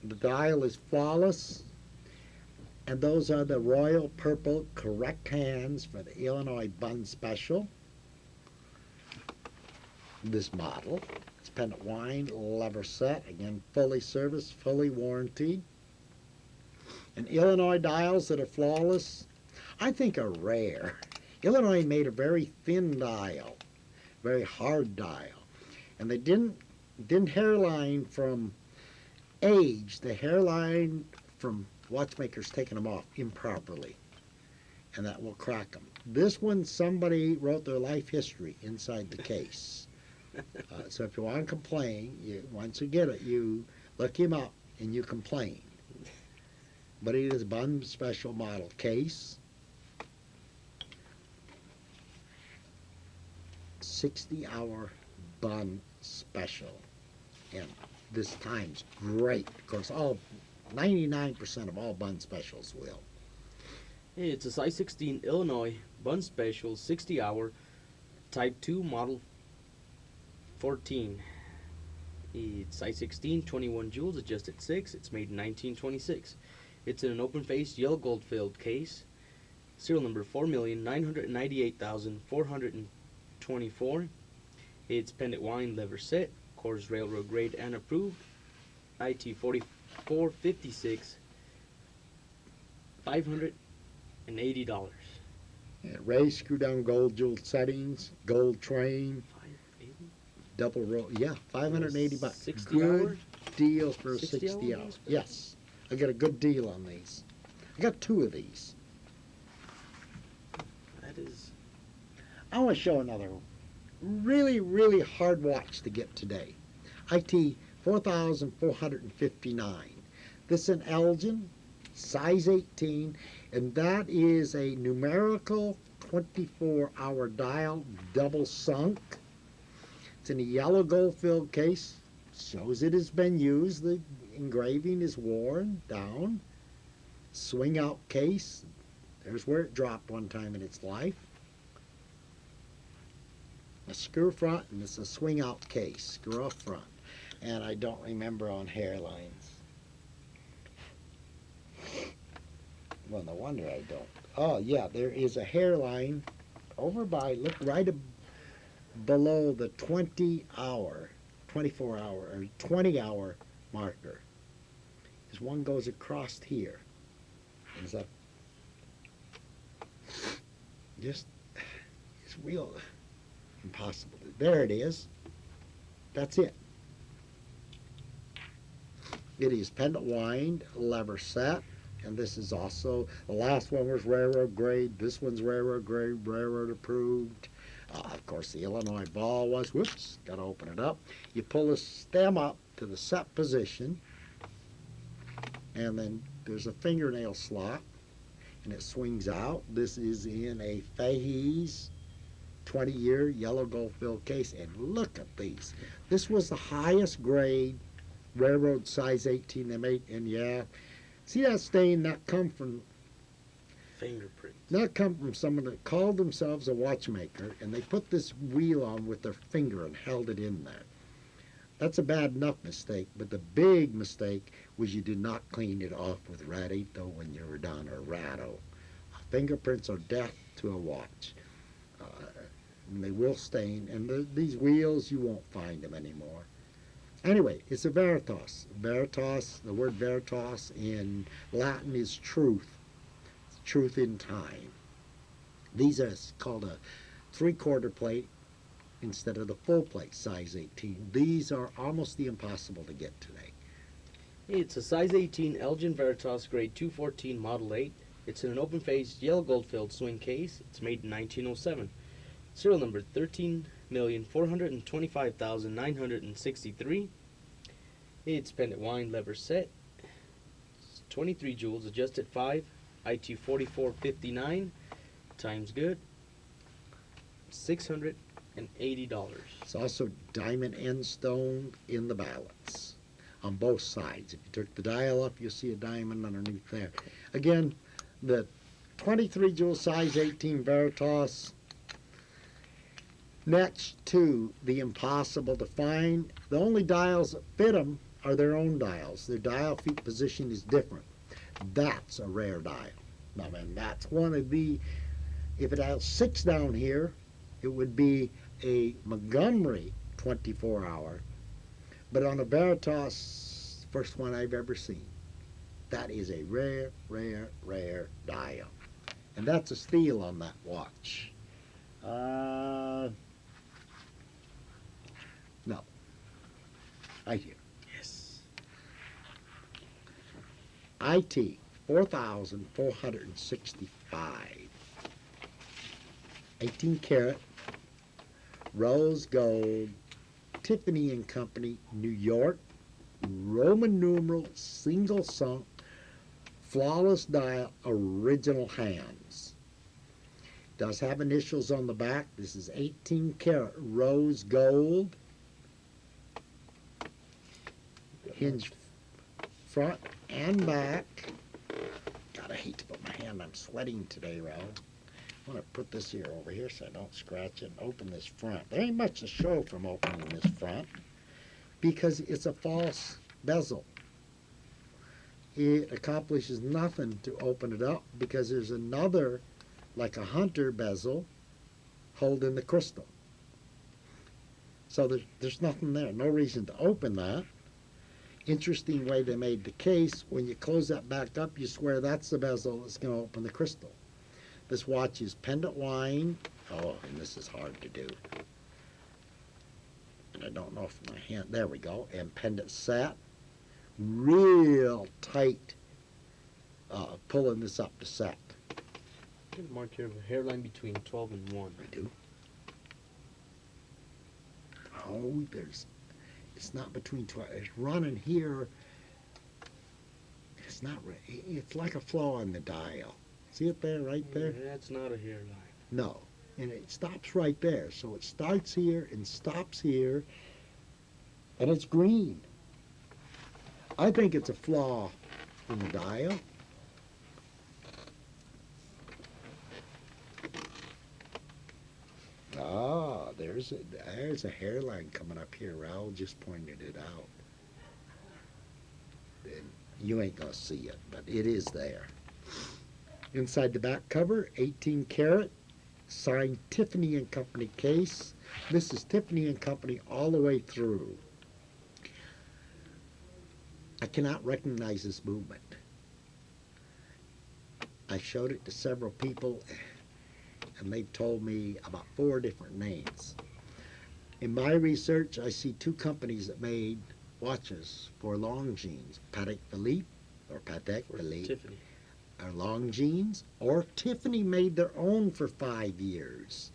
The dial is flawless, and those are the royal purple correct hands for the Illinois Bun Special. This model. It's pendant wind, lever set, again fully serviced, fully warranted. And Illinois dials that are flawless, I think are rare. Illinois made a very thin dial, very hard dial, and they didn't hairline from age. The hairline from watchmakers taking them off improperly, and that will crack them. This one, somebody wrote their life history inside the case. So if you want to complain, once you get it, you look him up and you complain. But it is a Bun Special model case. 60-hour Bun Special. And this time's great. Of course, 99% of all Bun Specials will.
It's a size 16 Illinois Bun Special 60-hour Type 2 Model 14. It's size 16, 21 jewels, adjusted 6. It's made in 1926. It's in an open-faced yellow gold-filled case. Serial number 4,998,424. It's pendant wine lever set. Coors Railroad grade and approved. IT 4456. $580.
Yeah, raised screw down gold jeweled settings, gold train,
580.
double row. Yeah, 580 bucks.
60
Good
hours?
deal for
60
60
hours?
hours. Yes, I got a good deal on these. I got 2 of these.
That is.
I want to show another really, really hard watch to get today. IT 4459. This is an Elgin, size 18, and that is a numerical 24-hour dial, double sunk. It's in a yellow gold-filled case. Shows it has been used. The engraving is worn down. swing out case. There's where it dropped one time in its life. A screw front, and it's a swing out case, screw off front. And I don't remember on hairlines. Well, no wonder I don't. Oh, yeah, there is a hairline over by, look right below the 20-hour, 24-hour, or 20-hour marker. There's one goes across here. Is that just, it's real impossible. There it is. That's it. It is pendant wind, lever set, and this is also, the last one was railroad grade, this one's railroad grade, railroad approved. Of course, the Illinois ball was, whoops, gotta open it up. You pull the stem up to the set position, and then there's a fingernail slot, and it swings out. This is in a Fahey's 20-year yellow gold filled case, and look at these. This was the highest grade railroad size 18 they made, and yeah, see that stain? That come from someone that called themselves a watchmaker, and they put this wheel on with their finger and held it in there. That's a bad enough mistake, but the big mistake was you did not clean it off with Radito when you were done, or Rado. Fingerprints are death to a watch. And they will stain, and these wheels, you won't find them anymore. Anyway, it's a Veritas. Veritas, the word Veritas in Latin is truth. It's truth in time. These are called a 3/4 plate instead of the full plate, size 18. These are almost the impossible to get today.
It's a size 18 Elgin Veritas grade 214 Model 8. It's in an open-faced yellow gold-filled swing case. It's made in 1907. Serial number 13,425,963. It's pendant wind lever set. It's 23 joules, adjusted 5, IT 4459. Time's good. $680.
It's also diamond end stone in the balance on both sides. If you took the dial up, you'll see a diamond underneath there. Again, the 23 joule size 18 Veritas, next to the impossible to find. The only dials that fit them are their own dials. Their dial feet position is different. That's a rare dial. I mean, that's one of the, if it has 6 down here, it would be a Montgomery 24-hour, but on a Veritas, first one I've ever seen. That is a rare, rare, rare dial. And that's a steal on that watch. No. Right here.
Yes.
IT 4,465. 18 karat, rose gold, Tiffany and Company, New York, Roman numeral, single sunk, flawless dial, original hands. Does have initials on the back. This is 18 karat rose gold. Hinge front and back. God, I hate to put my hand, I'm sweating today, Raoul. I want to put this here over here so I don't scratch it and open this front. There ain't much to show from opening this front because it's a false bezel. It accomplishes nothing to open it up because there's another, like a hunter bezel, holding the crystal. So there's nothing there, no reason to open that. Interesting way they made the case. When you close that back up, you swear that's the bezel that's going to open the crystal. This watch is pendant wind. Oh, and this is hard to do. And I don't know if my hand, there we go. And pendant set. Real tight pulling this up to set.
Get a mark here of a hairline between 12 and 1.
I do. Oh, it's not between 12. It's running here. It's not, it's like a flaw in the dial. See it there, right there?
That's not a hairline.
No. And it stops right there. So it starts here and stops here. And it's green. I think it's a flaw in the dial. There's a hairline coming up here. Raul just pointed it out. And you ain't gonna see it, but it is there. Inside the back cover, 18 karat, signed Tiffany and Company case. This is Tiffany and Company all the way through. I cannot recognize this movement. I showed it to several people, and they've told me about 4 different names. In my research, I see 2 companies that made watches for Longines, Patek Philippe, or Patek
For
Philippe,
Tiffany.
or Longines, or Tiffany made their own for 5 years.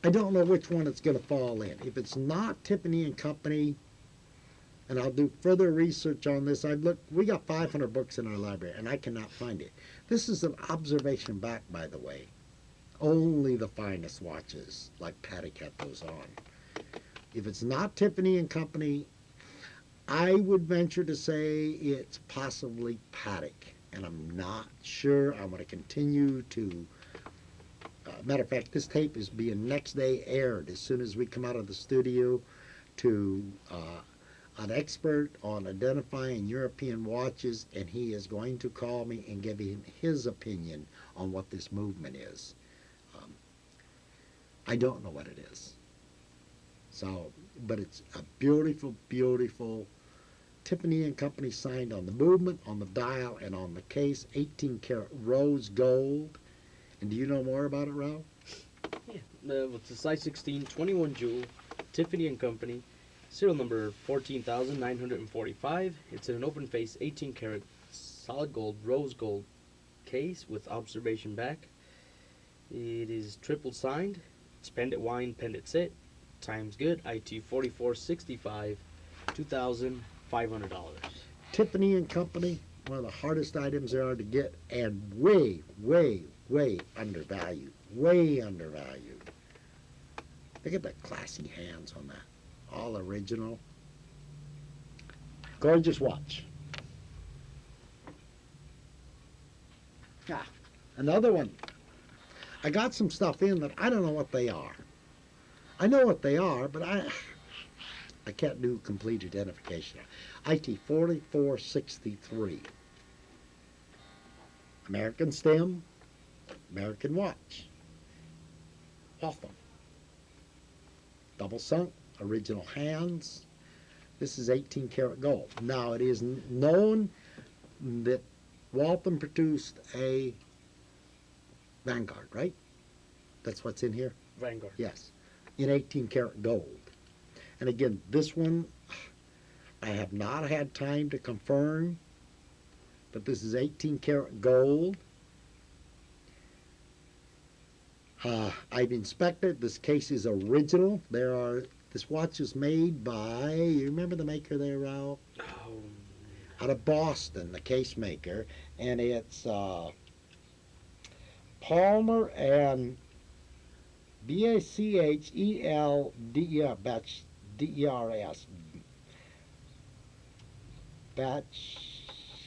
I don't know which one it's going to fall in. If it's not Tiffany and Company, and I'll do further research on this. I've looked. We got 500 books in our library, and I cannot find it. This is an observation back, by the way. Only the finest watches, like Patek, had those on. If it's not Tiffany and Company, I would venture to say it's possibly Patek, and I'm not sure. I'm going to continue to. Matter of fact, this tape is being next day aired as soon as we come out of the studio to an expert on identifying European watches, and he is going to call me and give him his opinion on what this movement is. I don't know what it is. So, but it's a beautiful, beautiful Tiffany and Company signed on the movement, on the dial, and on the case, 18 karat rose gold. And do you know more about it, Ralph?
Yeah, it's a size 16, 21 jewel, Tiffany and Company, serial number 14,945. It's in an open face, 18 karat, solid gold, rose gold case with observation back. It is triple signed. It's pendant wine, pendant set. Time's good. IT 4465, $2,500.
Tiffany and Company, one of the hardest items there are to get, and way, way, way undervalued. Way undervalued. Look at the classy hands on that. All original. Gorgeous watch. Ah, another one. I got some stuff in that I don't know what they are. I know what they are, but I can't do complete identification. IT 4463. American stem, American watch. Waltham. Double sunk, original hands. This is 18 karat gold. Now it is known that Waltham produced a Vanguard, right? That's what's in here?
Vanguard.
Yes. In 18 karat gold. And again, this one, I have not had time to confirm, but this is 18 karat gold. I've inspected. This case is original. This watch is made by, you remember the maker there, Raul?
Oh,
Out of Boston, the case maker, and it's Palmer and BACHELDER, DERS,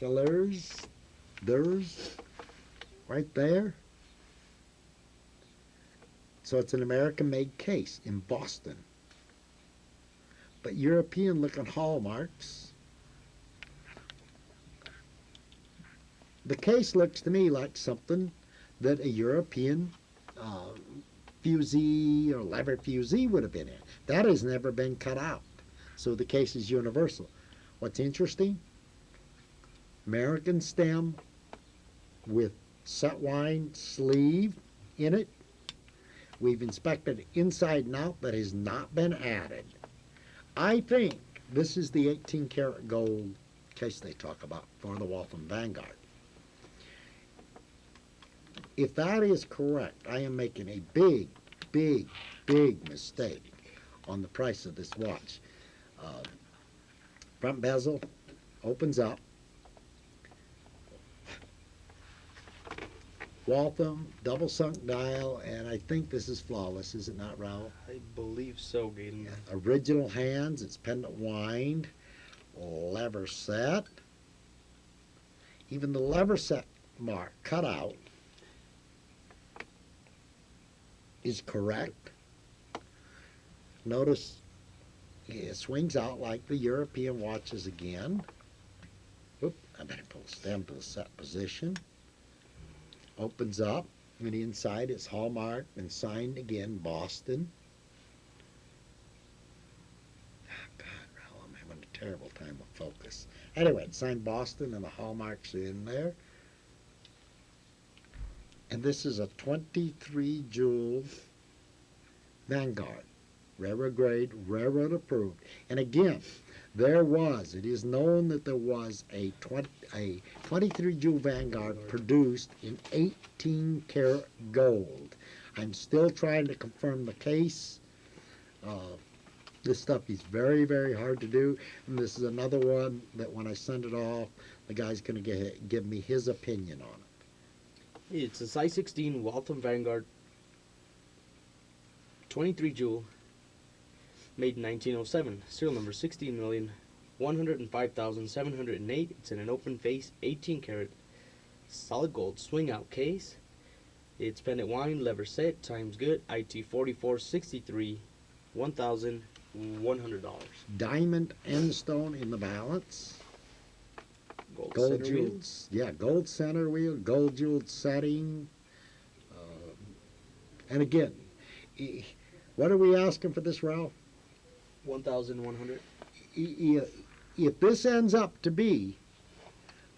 Bachelors, right there. So it's an American-made case in Boston. But European-looking hallmarks. The case looks to me like something that a European fusee or lever fusee would have been in. That has never been cut out. So the case is universal. What's interesting, American stem with set wine sleeve in it. We've inspected inside and out that has not been added. I think this is the 18 karat gold case they talk about for the Waltham Vanguard. If that is correct, I am making a big, big, big mistake on the price of this watch. Front bezel opens up. Waltham, double sunk dial, and I think this is flawless, is it not, Raul?
I believe so, Gaten.
Original hands, it's pendant wind, lever set. Even the lever set mark cut out is correct. Notice it swings out like the European watches again. Oop, I better pull the stem to the set position. Opens up, and inside it's hallmarked and signed again, Boston. Ah, God, Raoul, I'm having a terrible time with focus. Anyway, it's signed Boston and the hallmarks are in there. And this is a 23 jewel Vanguard. Railroad grade, railroad approved. And again, it is known that there was a 23 jewel Vanguard produced in 18 karat gold. I'm still trying to confirm the case. This stuff is very, very hard to do. And this is another one that when I send it off, the guy's going to give me his opinion on it.
It's a size 16 Waltham Vanguard 23 jewel, made in 1907. Serial number 16,105,708. It's in an open face, 18 karat, solid gold swing out case. It's pendant wine, lever set, times good, IT 4463, $1,100.
Diamond end stone in the balance.
Gold
Gold
center wheel.
jeweled, yeah, gold center wheel, gold jeweled setting. And again, what are we asking for this, Ralph?
1,100.
If this ends up to be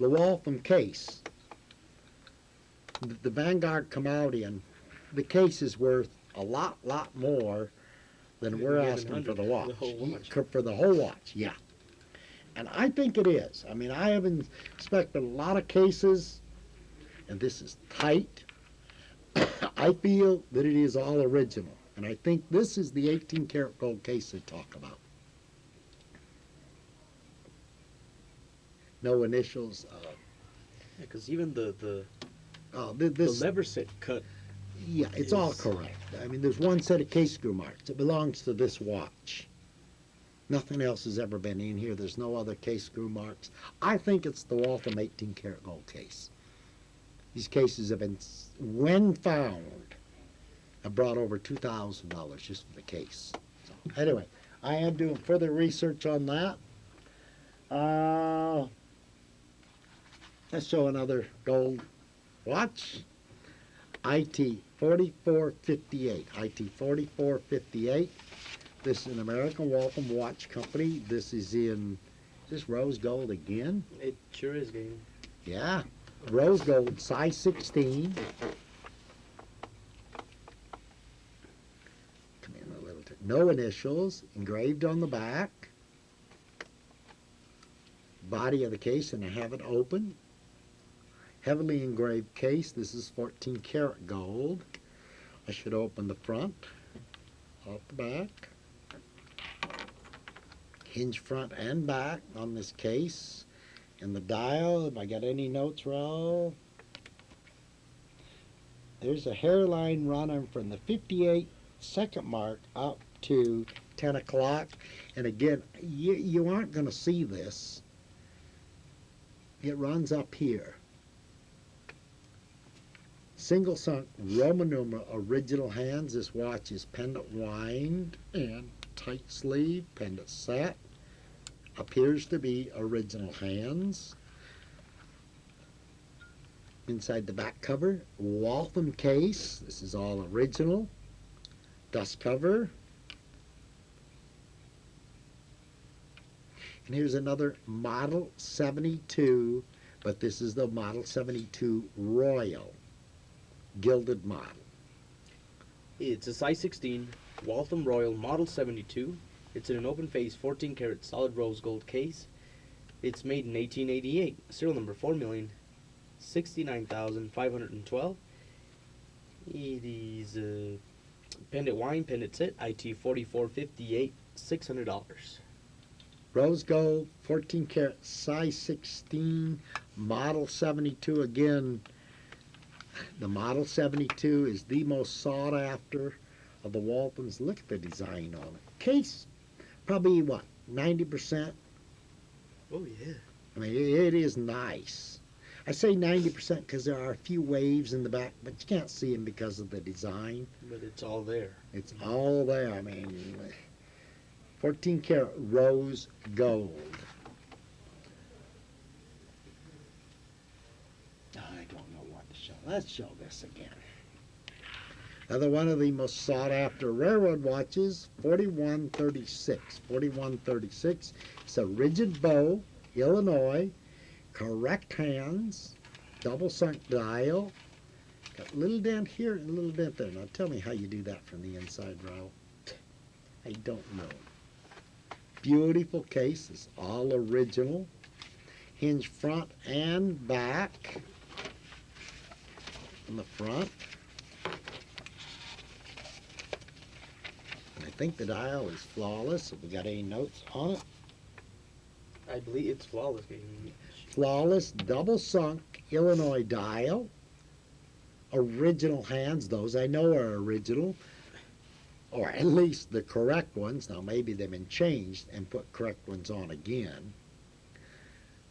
the Waltham case, the Vanguard come out in, the case is worth a lot more than we're asking for the
1,100
watch.
for the whole watch.
For the whole watch, yeah. And I think it is. I mean, I have inspected a lot of cases, and this is tight. I feel that it is all original. And I think this is the 18 karat gold case they talk about. No initials.
Because even the
This,
lever set cut.
yeah, it's all
is-
correct. I mean, there's one set of case screw marks. It belongs to this watch. Nothing else has ever been in here. There's no other case screw marks. I think it's the Waltham 18 karat gold case. These cases have been, when found, have brought over $2,000 just for the case. So, anyway, I am doing further research on that. Let's show another gold watch. IT 4458. IT 4458. This is an American Waltham Watch Company. This is in, is this rose gold again?
It sure is, game.
Yeah, rose gold, size 16. Come in a little. No initials, engraved on the back. Body of the case, and I have it open. Heavily engraved case. This is 14 karat gold. I should open the front, off the back. Hinge front and back on this case. And the dial, if I got any notes, Raoul. There's a hairline running from the 58 second mark up to 10 o'clock. And again, you aren't going to see this. It runs up here. Single sunk Roman numeral original hands. This watch is pendant wind and tight sleeve, pendant set. Appears to be original hands. Inside the back cover, Waltham case. This is all original. Dust cover. And here's another Model 72, but this is the Model 72 Royal, gilded model.
It's a size 16 Waltham Royal Model 72. It's in an open face 14 karat solid rose gold case. It's made in 1888. Serial number 4,069,512. It is a pendant wine, pendant set, IT 4458, $600.
Rose gold, 14 karat, size 16, Model 72. Again, the Model 72 is the most sought after of the Walthams. Look at the design on it. Case, probably what, 90%?
Oh, yeah.
I mean, it is nice. I say 90% because there are a few waves in the back, but you can't see them because of the design.
But it's all there.
It's all there. I mean, 14 karat rose gold. I don't know what to show. Let's show this again. Another one of the most sought after railroad watches, 4136. 4136. It's a rigid bow, Illinois, correct hands, double sunk dial. Got a little dent here and a little dent there. Now tell me how you do that from the inside, Raul. I don't know. Beautiful case. It's all original. Hinge front and back. On the front. And I think the dial is flawless. Have we got any notes on it?
I believe it's flawless.
Flawless, double sunk Illinois dial. Original hands. Those I know are original. Or at least the correct ones. Now maybe they've been changed and put correct ones on again.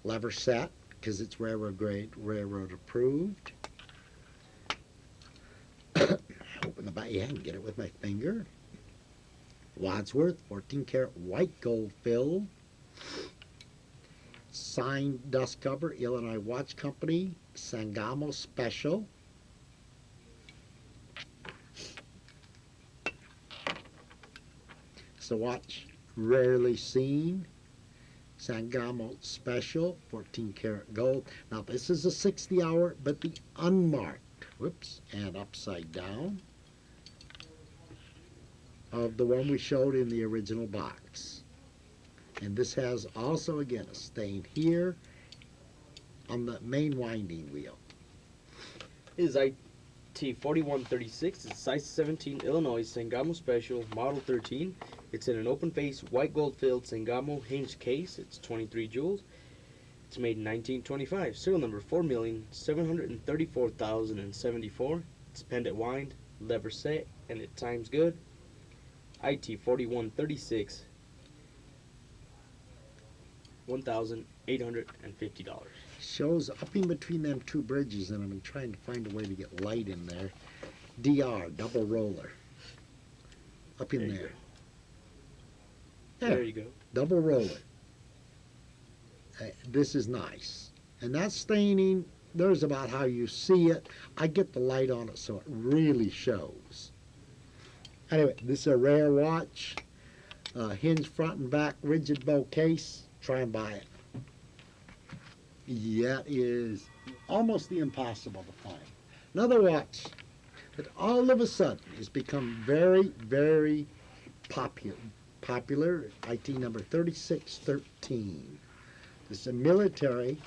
Lever set, because it's railroad grade, railroad approved. Open the back, yeah, I can get it with my finger. Wadsworth, 14 karat white gold fill. Signed dust cover, Illinois Watch Company, Sangamo Special. It's a watch rarely seen. Sangamo Special, 14 karat gold. Now this is a 60 hour, but the unmarked, whoops, and upside down of the one we showed in the original box. And this has also, again, a stain here on the main winding wheel.
It is IT 4136. It's size 17 Illinois Sangamo Special, model 13. It's in an open face, white gold filled Sangamo hinged case. It's 23 jewels. It's made in 1925. Serial number 4,734,074. It's pendant wind, lever set, and it times good. IT 4136. $1,850.
Shows up in between them two bridges, and I'm trying to find a way to get light in there. DR, double roller. Up in
There you
there.
There you go.
Double roller. This is nice. And that staining, there's about how you see it. I get the light on it so it really shows. Anyway, this is a rare watch. Hinge front and back, rigid bow case. Try and buy it. That is almost the impossible to find. Another watch that all of a sudden has become very, very popular. IT number 3613. This is a military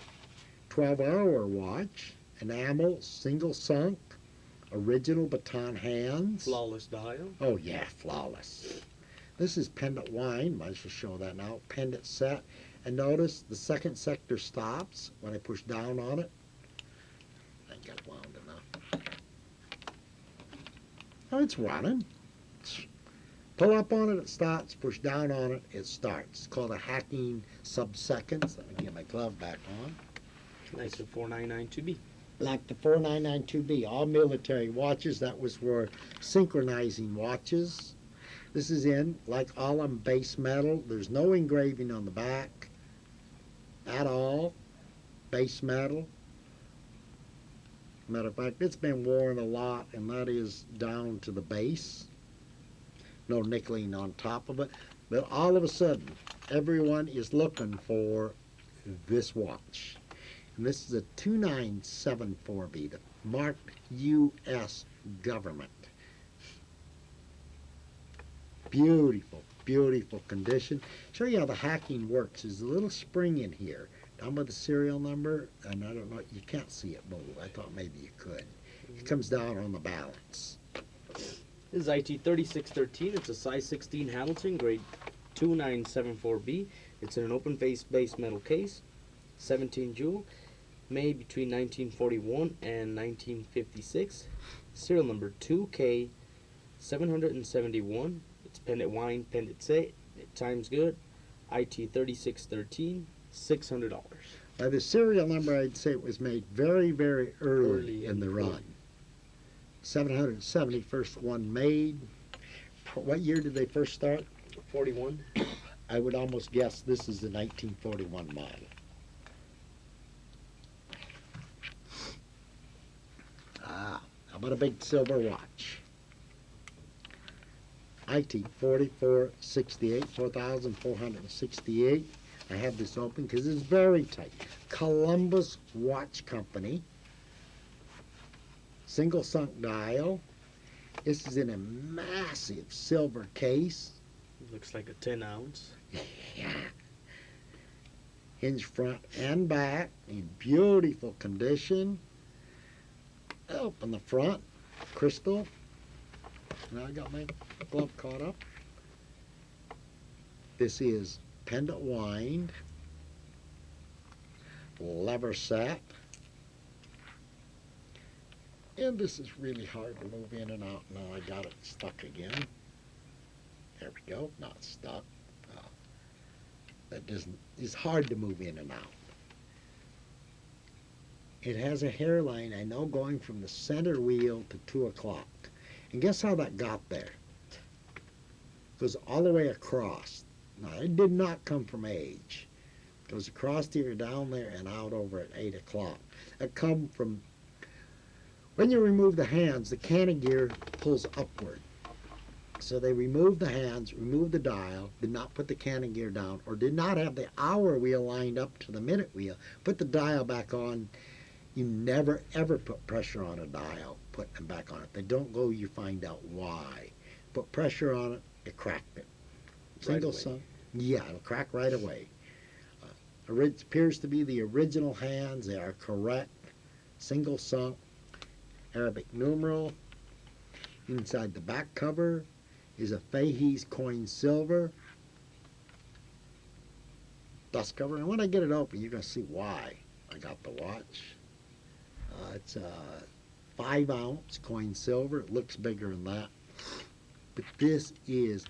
12-hour watch, enamel, single sunk, original baton hands.
Flawless dial.
Oh yeah, flawless. This is pendant wind. Might as well show that now. Pendant set. And notice the second sector stops when I push down on it. I got it wound enough. Oh, it's running. Pull up on it, it stops. Push down on it, it starts. It's called a hacking sub-seconds. Let me get my glove back on.
Nice for 4992B.
Like the 4992B, all military watches. That was for synchronizing watches. This is in, like all of them, base metal. There's no engraving on the back at all. Base metal. Matter of fact, it's been worn a lot, and that is down to the base. No nickeling on top of it. But all of a sudden, everyone is looking for this watch. And this is a 2974B, the marked U.S. government. Beautiful, beautiful condition. Show you how the hacking works. There's a little spring in here, down by the serial number, and I don't know, you can't see it move. I thought maybe you could. It comes down on the balance.
This is IT 3613. It's a size 16 Hamilton, grade 2974B. It's in an open face base metal case, 17 jewel, made between 1941 and 1956. Serial number 2K771. It's pendant wind, pendant set. It times good. IT 3613, $600.
By the serial number, I'd say it was made very, very early in the run. 770, first one made. What year did they first start?
41.
I would almost guess this is the 1941 model. How about a big silver watch? IT 4468, 4,468. I have this open because it's very tight. Columbus Watch Company. Single sunk dial. This is in a massive silver case.
Looks like a 10-ounce.
Yeah. Hinge front and back in beautiful condition. Open the front, crystal. Now I got my glove caught up. This is pendant wind, lever set, and this is really hard to move in and out. Now I got it stuck again. There we go, not stuck. That doesn't, it's hard to move in and out. It has a hairline, I know, going from the center wheel to 2 o'clock. And guess how that got there? It goes all the way across. Now, it did not come from age. It goes across here, down there, and out over at 8 o'clock. It come from, when you remove the hands, the cannon gear pulls upward. So they removed the hands, removed the dial, did not put the cannon gear down, or did not have the hour wheel lined up to the minute wheel, put the dial back on. You never, ever put pressure on a dial, put them back on it. They don't go, you find out why. Put pressure on it, it cracked it. Single sunk, yeah, it'll crack right away. Appears to be the original hands. They are correct. Single sunk, Arabic numeral. Inside the back cover is a Fahey's coin silver dust cover. And when I get it open, you're going to see why I got the watch. It's a 5-ounce coin silver. It looks bigger than that. But this is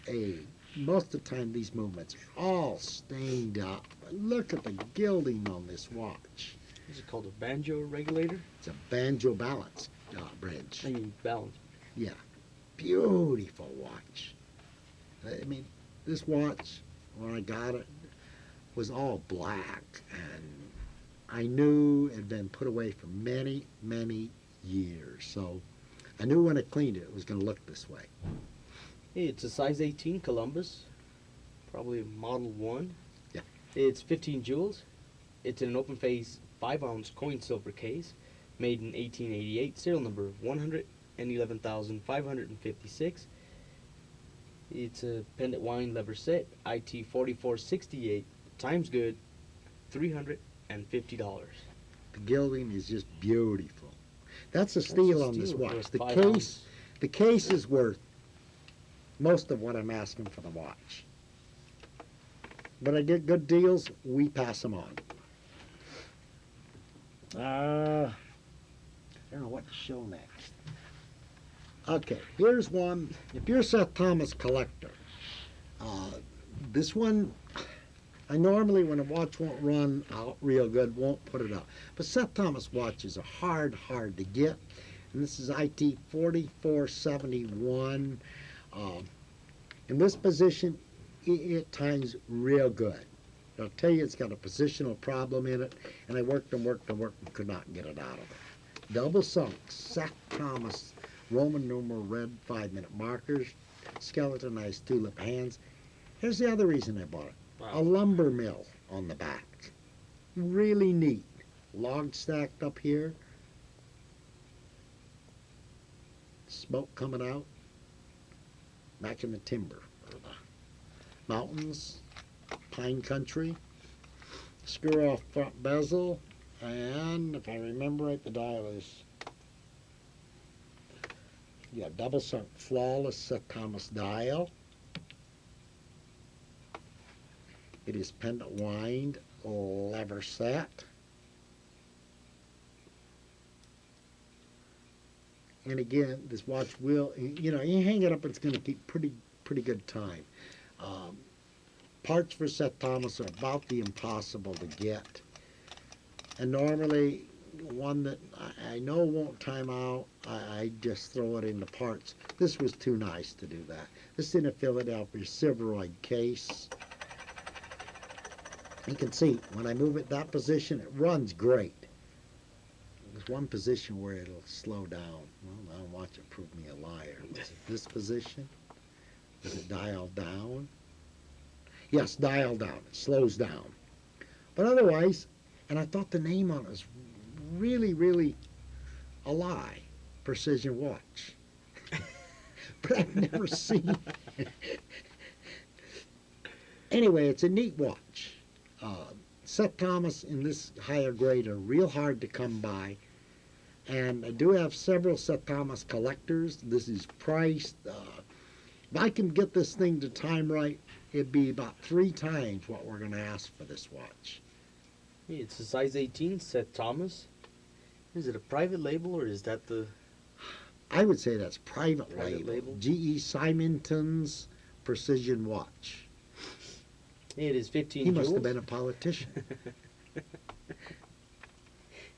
most of the time these movements are all stained up. Look at the gilding on this watch.
Is it called a banjo regulator?
It's a banjo balance bridge.
I mean, balance.
Yeah, beautiful watch. I mean, this watch, when I got it, was all black, and I knew it had been put away for many, many years. So I knew when I cleaned it, it was going to look this way.
Hey, it's a size 18 Columbus, probably Model 1.
Yeah.
It's 15 jewels. It's in an open face 5-ounce coin silver case, made in 1888, serial number 111,556. It's a pendant wind lever set, IT 4468, time's good, $350.
The gilding is just beautiful. That's a steal on this
steal for
watch.
a
The
5
case,
ounce.
the case is worth most of what I'm asking for the watch. But I get good deals, we pass them on. I don't know what to show next. Okay, here's one. If you're a Seth Thomas collector, this one, I normally, when a watch won't run out real good, won't put it up. But Seth Thomas watches are hard to get. And this is IT 4471. In this position, it times real good. I'll tell you, it's got a positional problem in it, and I worked and could not get it out of it. Double sunk, Seth Thomas, Roman numeral red 5-minute markers, skeletonized tulip hands. Here's the other reason I bought it.
Wow.
A lumber mill on the back. Really neat. Log stacked up here. Smoke coming out. Matching the timber. Or the mountains. Pine country. Screw off front bezel. And if I remember right, the dial is, yeah, double sunk flawless Seth Thomas dial. It is pendant wind lever set. And again, this watch will, you hang it up, it's going to keep pretty good time. Parts for Seth Thomas are about the impossible to get. And normally, one that I know won't time out, I just throw it into parts. This was too nice to do that. This is in a Philadelphia Silveroid case. You can see when I move it that position, it runs great. There's one position where it'll slow down. Well, now watch it prove me a liar. Was it this position? Was it dialed down? Yes, dial down. It slows down. But otherwise, and I thought the name on it was really, really a lie. Precision Watch. But I've never seen it. Anyway, it's a neat watch. Seth Thomas in this higher grade are real hard to come by. And I do have several Seth Thomas collectors. This is priced. If I can get this thing to time right, it'd be about 3 times what we're going to ask for this watch.
It's a size 18, Seth Thomas. Is it a private label or is that the...
I would say that's private
Private
label.
label?
G.E. Simonton's Precision Watch.
It is 15
He
jewels.
must have been a politician.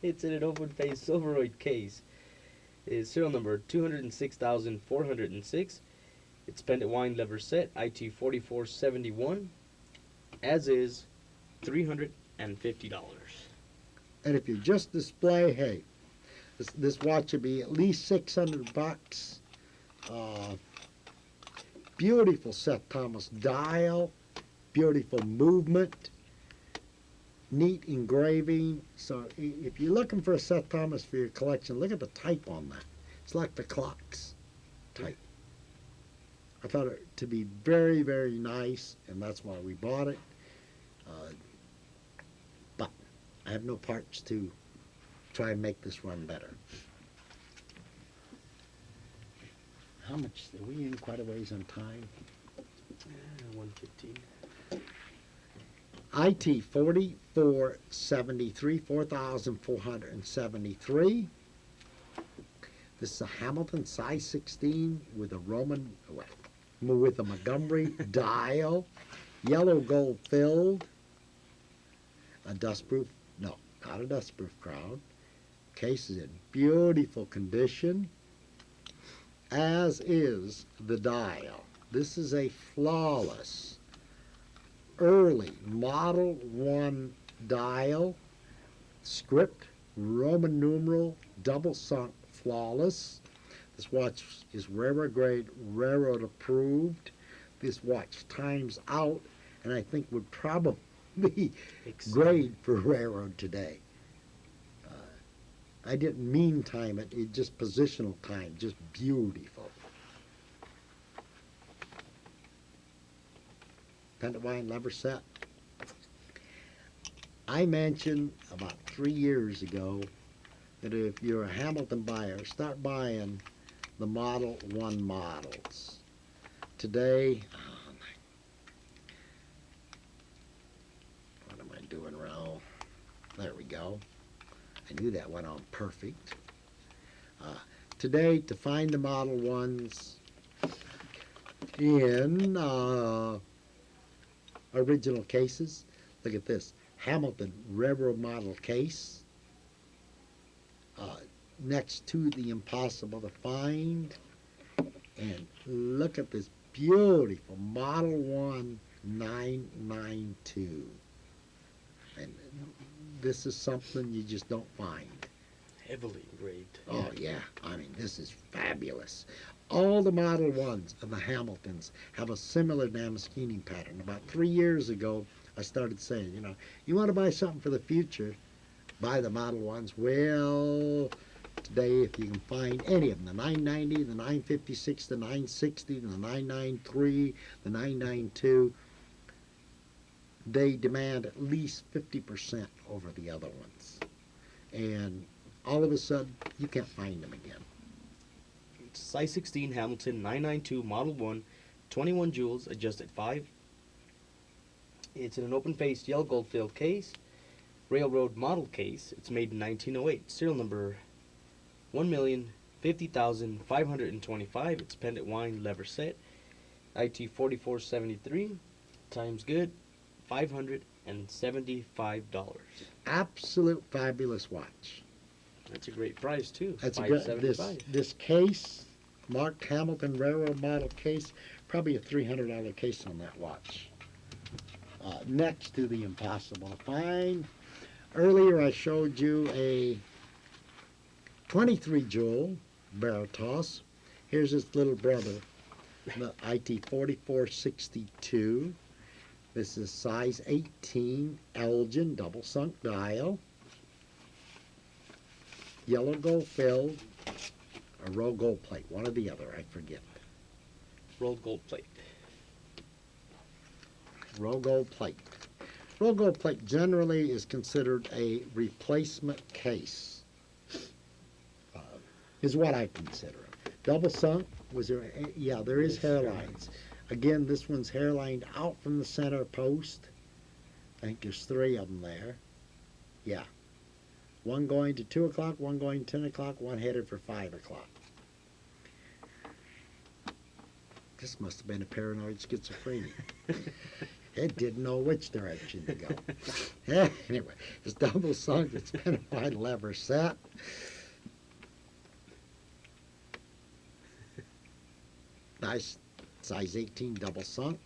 It's in an open-face Silveroid case. It's serial number 206,406. It's pendant wine lever set, IT 4471. As is, $350.
And if you just display, hey, this watch would be at least $600. Beautiful Seth Thomas dial, beautiful movement, neat engraving. So if you're looking for a Seth Thomas for your collection, look at the type on that. It's like the clocks type. I thought it to be very, very nice, and that's why we bought it. But I have no parts to try and make this run better. How much? Are we in quite a ways on time?
115.
IT 4473, 4,473. This is a Hamilton size 16 with a with a Montgomery dial, yellow gold filled, a dustproof, no, not a dustproof crown. Case is in beautiful condition, as is the dial. This is a flawless early Model 1 dial, script, Roman numeral, double sunk, flawless. This watch is railroad grade, railroad approved. This watch times out, and I think would probably be grade for railroad today. I didn't mean time it, it just positional time, just beautiful. Pendant wine lever set. I mentioned about 3 years ago that if you're a Hamilton buyer, start buying the Model 1 models. Today, what am I doing wrong? There we go. I knew that went on perfect. Today, to find the Model 1s in original cases, look at this. Hamilton Railroad model case. Next to the impossible to find. And look at this beautiful Model 1 992. And this is something you just don't find.
Heavily engraved.
Oh, yeah. I mean, this is fabulous. All the Model 1s of the Hamiltons have a similar Damaskining pattern. About 3 years ago, I started saying, you want to buy something for the future, buy the Model 1s. Well, today, if you can find any of them, the 990, the 956, the 960, the 993, the 992, they demand at least 50% over the other ones. And all of a sudden, you can't find them again.
It's size 16 Hamilton 992 Model 1, 21 jewels, adjusted 5. It's in an open-faced yellow gold filled case, railroad model case. It's made in 1908. Serial number 1,050,525. It's pendant wine lever set. IT 4473. Times good. $575.
Absolute fabulous watch.
That's a great price too.
That's a good,
$575.
this case, marked Hamilton Railroad model case, probably a $300 case on that watch. next to the impossible to find. Earlier I showed you a 23 jewel Veritas. Here's its little brother, the IT 4462. This is size 18 Elgin double sunk dial. Yellow gold filled, or roll gold plate, one or the other, I forget.
Roll gold plate.
Roll gold plate. Roll gold plate generally is considered a replacement case, is what I consider it. Double sunk, was there, yeah, there is hairlines. Again, this one's hairlined out from the center post. I think there's 3 of them there. Yeah. One going to 2 o'clock, one going 10 o'clock, one headed for 5 o'clock. This must have been a paranoid schizophrenia. It didn't know which direction to go. Anyway, it's double sunk, it's been a wide lever set. Nice size 18 double sunk.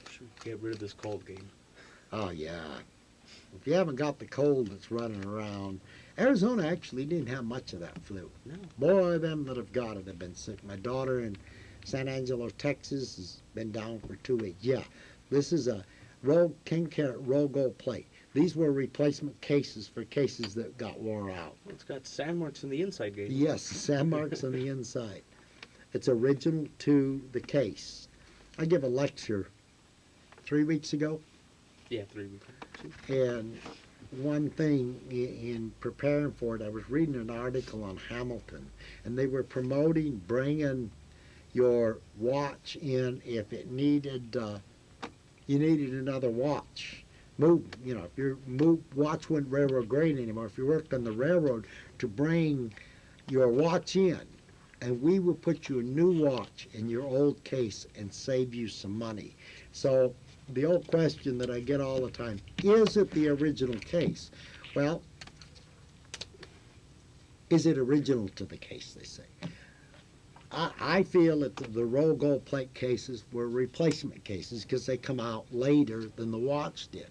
Should get rid of this cold game.
Oh yeah. If you haven't got the cold that's running around, Arizona actually didn't have much of that flu.
No.
Boy, them that have got it have been sick. My daughter in San Angelo, Texas, has been down for 2 weeks. Yeah, this is a King Carrot roll gold plate. These were replacement cases for cases that got wore out.
It's got sand marks on the inside, Gabe.
Yes, sand marks on the inside. It's original to the case. I gave a lecture 3 weeks ago,
Yeah, 3 weeks.
and one thing in preparing for it, I was reading an article on Hamilton, and they were promoting bringing your watch in if it needed, you needed another watch. If your watch wasn't railroad grade anymore, if you worked on the railroad, to bring your watch in, and we will put you a new watch in your old case and save you some money. So the old question that I get all the time, is it the original case? Well, is it original to the case, they say. I feel that the roll gold plate cases were replacement cases because they come out later than the watch did.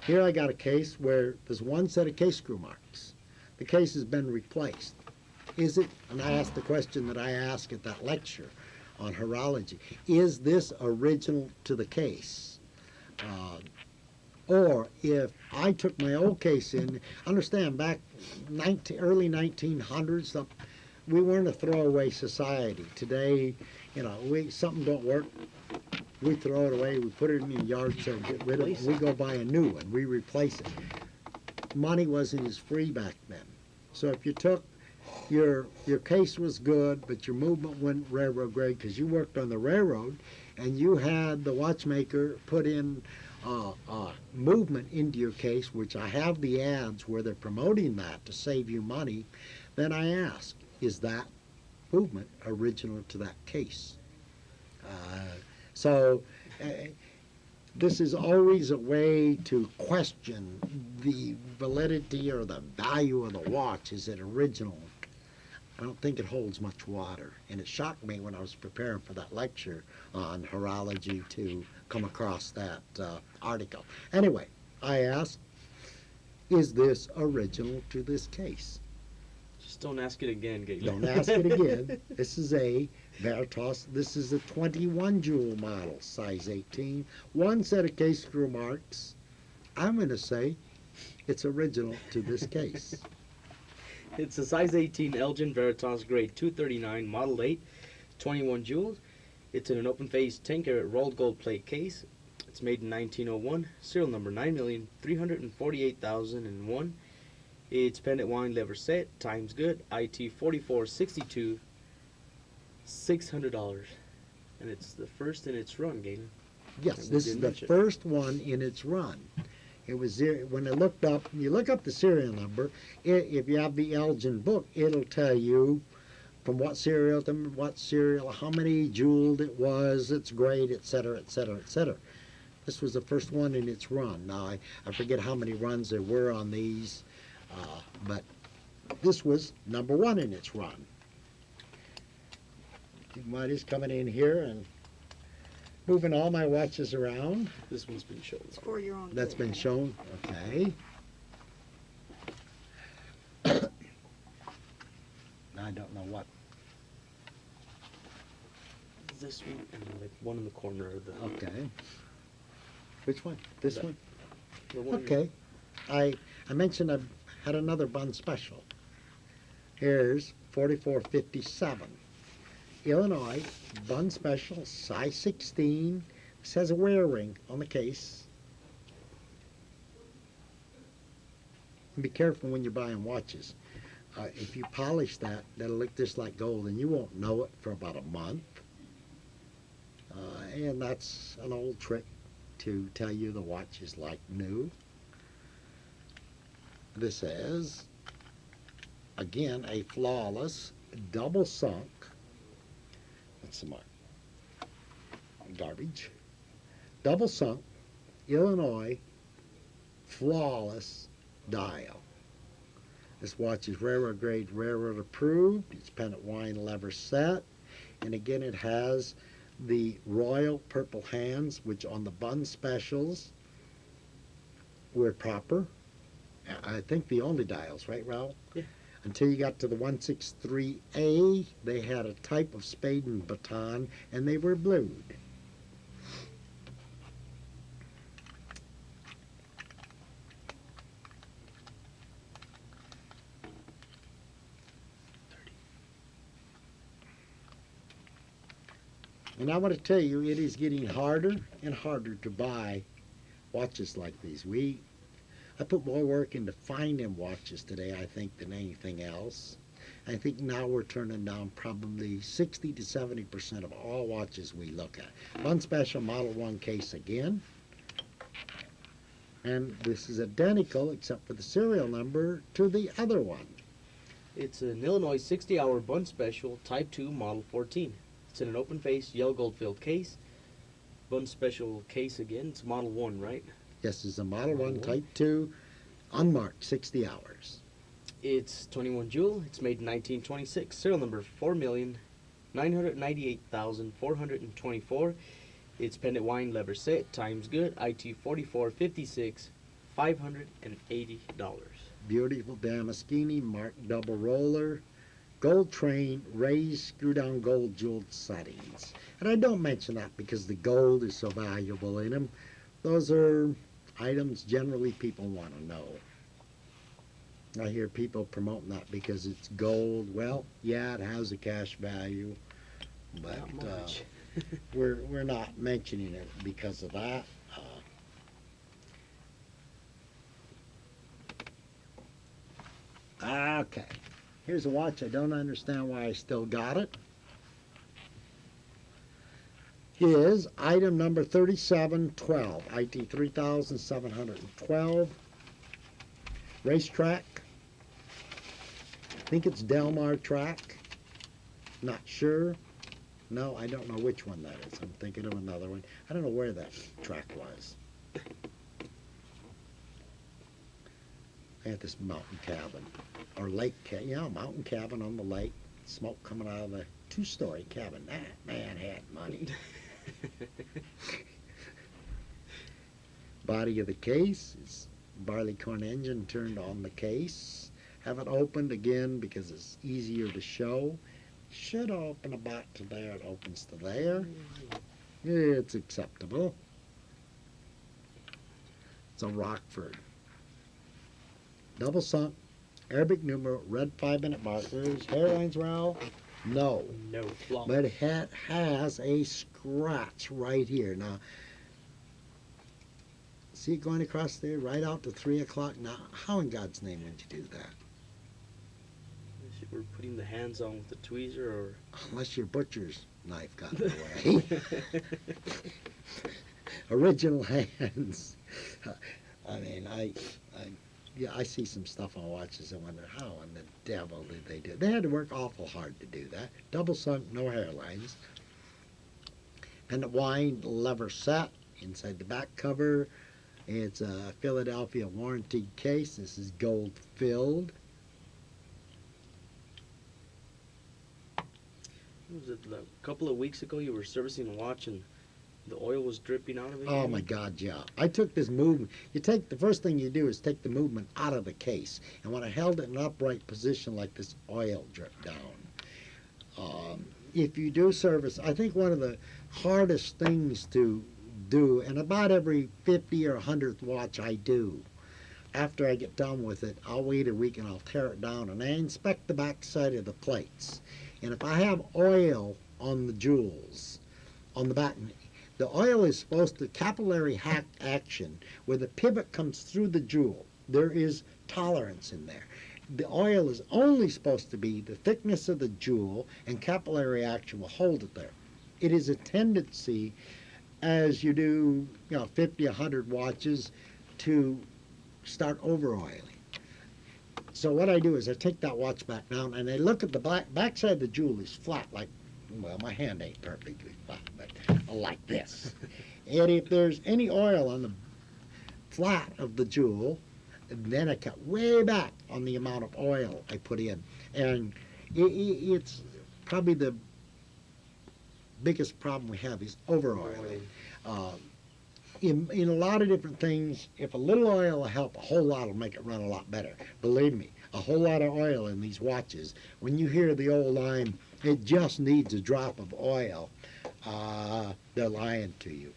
Here I got a case where there's one set of case screw marks. The case has been replaced. Is it, and I asked the question that I asked at that lecture on horology, is this original to the case? Or if I took my old case in, understand back early 1900s, we weren't a throwaway society. Today, something don't work, we throw it away, we put it in the yard sale, get rid of it, we go buy a new one, we replace it. Money wasn't as free back then. So if you took your case was good, but your movement went railroad grade because you worked on the railroad, and you had the watchmaker put in movement into your case, which I have the ads where they're promoting that to save you money, then I ask, is that movement original to that case? This is always a way to question the validity or the value of the watch. Is it original? I don't think it holds much water. And it shocked me when I was preparing for that lecture on horology to come across that article. Anyway, I asked, is this original to this case?
Just don't ask it again, Gabe.
Don't ask it again. This is a Veritas. This is a 21 jewel model, size 18. One set of case screw marks. I'm going to say it's original to this case.
It's a size 18 Elgin Veritas grade 239 model 8, 21 jewels. It's in an open face 10 karat rolled gold plate case. It's made in 1901, serial number 9,348,001. It's pendant wine lever set, times good, IT 4462, $600. And it's the first in its run, Galen.
Yes, this is the first one in its run. It was there, when I looked up, you look up the serial number, if you have the Elgin book, it'll tell you from what serial to what serial, how many jeweled it was, its grade, etc., etc., etc. This was the first one in its run. Now, I forget how many runs there were on these, but this was number one in its run. Marty's coming in here and moving all my watches around.
This one's been shown.
It's for your own good.
That's been
man.
shown, okay. I don't know what,
This one and like one in the corner of the.
okay. Which one? This
That-
one?
The one
Okay. I mentioned I had another bun special. Here's 4457. Illinois bun special, size 16. Says a wear ring on the case. And be careful when you're buying watches. If you polish that, that'll look just like gold, and you won't know it for about a month. And that's an old trick to tell you the watch is like new. This is, again, a flawless, double sunk, that's the mark, garbage, double sunk, Illinois, flawless dial. This watch is railroad grade, railroad approved. It's pendant wine lever set. And again, it has the royal purple hands, which on the bun specials were proper. I think the only dials, right, Raoul?
Yeah.
Until you got to the 163A, they had a type of spade and baton, and they were blued. And I want to tell you, it is getting harder and harder to buy watches like these. I put more work into finding watches today, I think, than anything else. I think now we're turning down probably 60 to 70% of all watches we look at. One special Model 1 case again. And this is identical, except for the serial number, to the other one.
It's an Illinois 60-hour bun special, Type 2, Model 14. It's in an open face, yellow gold filled case. Bun special case again. It's Model 1, right?
Yes, it's a Model 1
Model 1.
Type 2, unmarked, 60 hours.
It's 21 jewel. It's made in 1926. Serial number 4,998,424. It's pendant wine lever set. Times good. IT 4456. $580.
Beautiful Damaschini marked double roller, gold train, raised screw-down gold jeweled settings. And I don't mention that because the gold is so valuable in them. Those are items generally people want to know. I hear people promoting that because it's gold. Well, yeah, it has a cash value, but
Not much.
we're not mentioning it because of that. Okay, here's a watch. I don't understand why I still got it. Is item number 3712, IT 3712, racetrack. I think it's Delmar track. Not sure. No, I don't know which one that is. I'm thinking of another one. I don't know where that track was. At this mountain cabin or lake cabin. Yeah, mountain cabin on the lake. Smoke coming out of the two-story cabin. That man had money. Body of the case is barleycorn engine turned on the case. Have it opened again because it's easier to show. Should open about to there. It opens to there. It's acceptable. It's a Rockford. Double sunk, Arabic numeral, red 5-minute markers, hairlines row? No.
No flaw.
But it has a scratch right here. Now, see it going across there right out to 3 o'clock? Now, how in God's name would you do that?
We're putting the hands on with the tweezer, or
Unless your butcher's knife got in the way. Original hands. I mean, yeah, I see some stuff on watches and wonder how in the devil did they do it. They had to work awful hard to do that. Double sunk, no hairlines. And the wine lever set inside the back cover. It's a Philadelphia warranty case. This is gold filled.
Was it a couple of weeks ago you were servicing a watch and the oil was dripping out of it?
Oh my God, yeah. I took this movement. The first thing you do is take the movement out of the case. And when I held it in an upright position like this, oil dripped down. If you do service, I think one of the hardest things to do, and about every 50 or 100th watch I do, after I get done with it, I'll wait a week and I'll tear it down and I inspect the back side of the plates. And if I have oil on the jewels, on the back, the oil is supposed to capillary action where the pivot comes through the jewel. There is tolerance in there. The oil is only supposed to be the thickness of the jewel, and capillary action will hold it there. It is a tendency as you do, 50, 100 watches to start over oiling. So what I do is I take that watch back down and I look at the back side of the jewel is flat, like, well, my hand ain't perfectly flat, but like this. And if there's any oil on the flat of the jewel, then I cut way back on the amount of oil I put in. And it's probably the biggest problem we have is over oiling. In a lot of different things, if a little oil will help, a whole lot will make it run a lot better. Believe me, a whole lot of oil in these watches. When you hear the old line, it just needs a drop of oil, they're lying to you.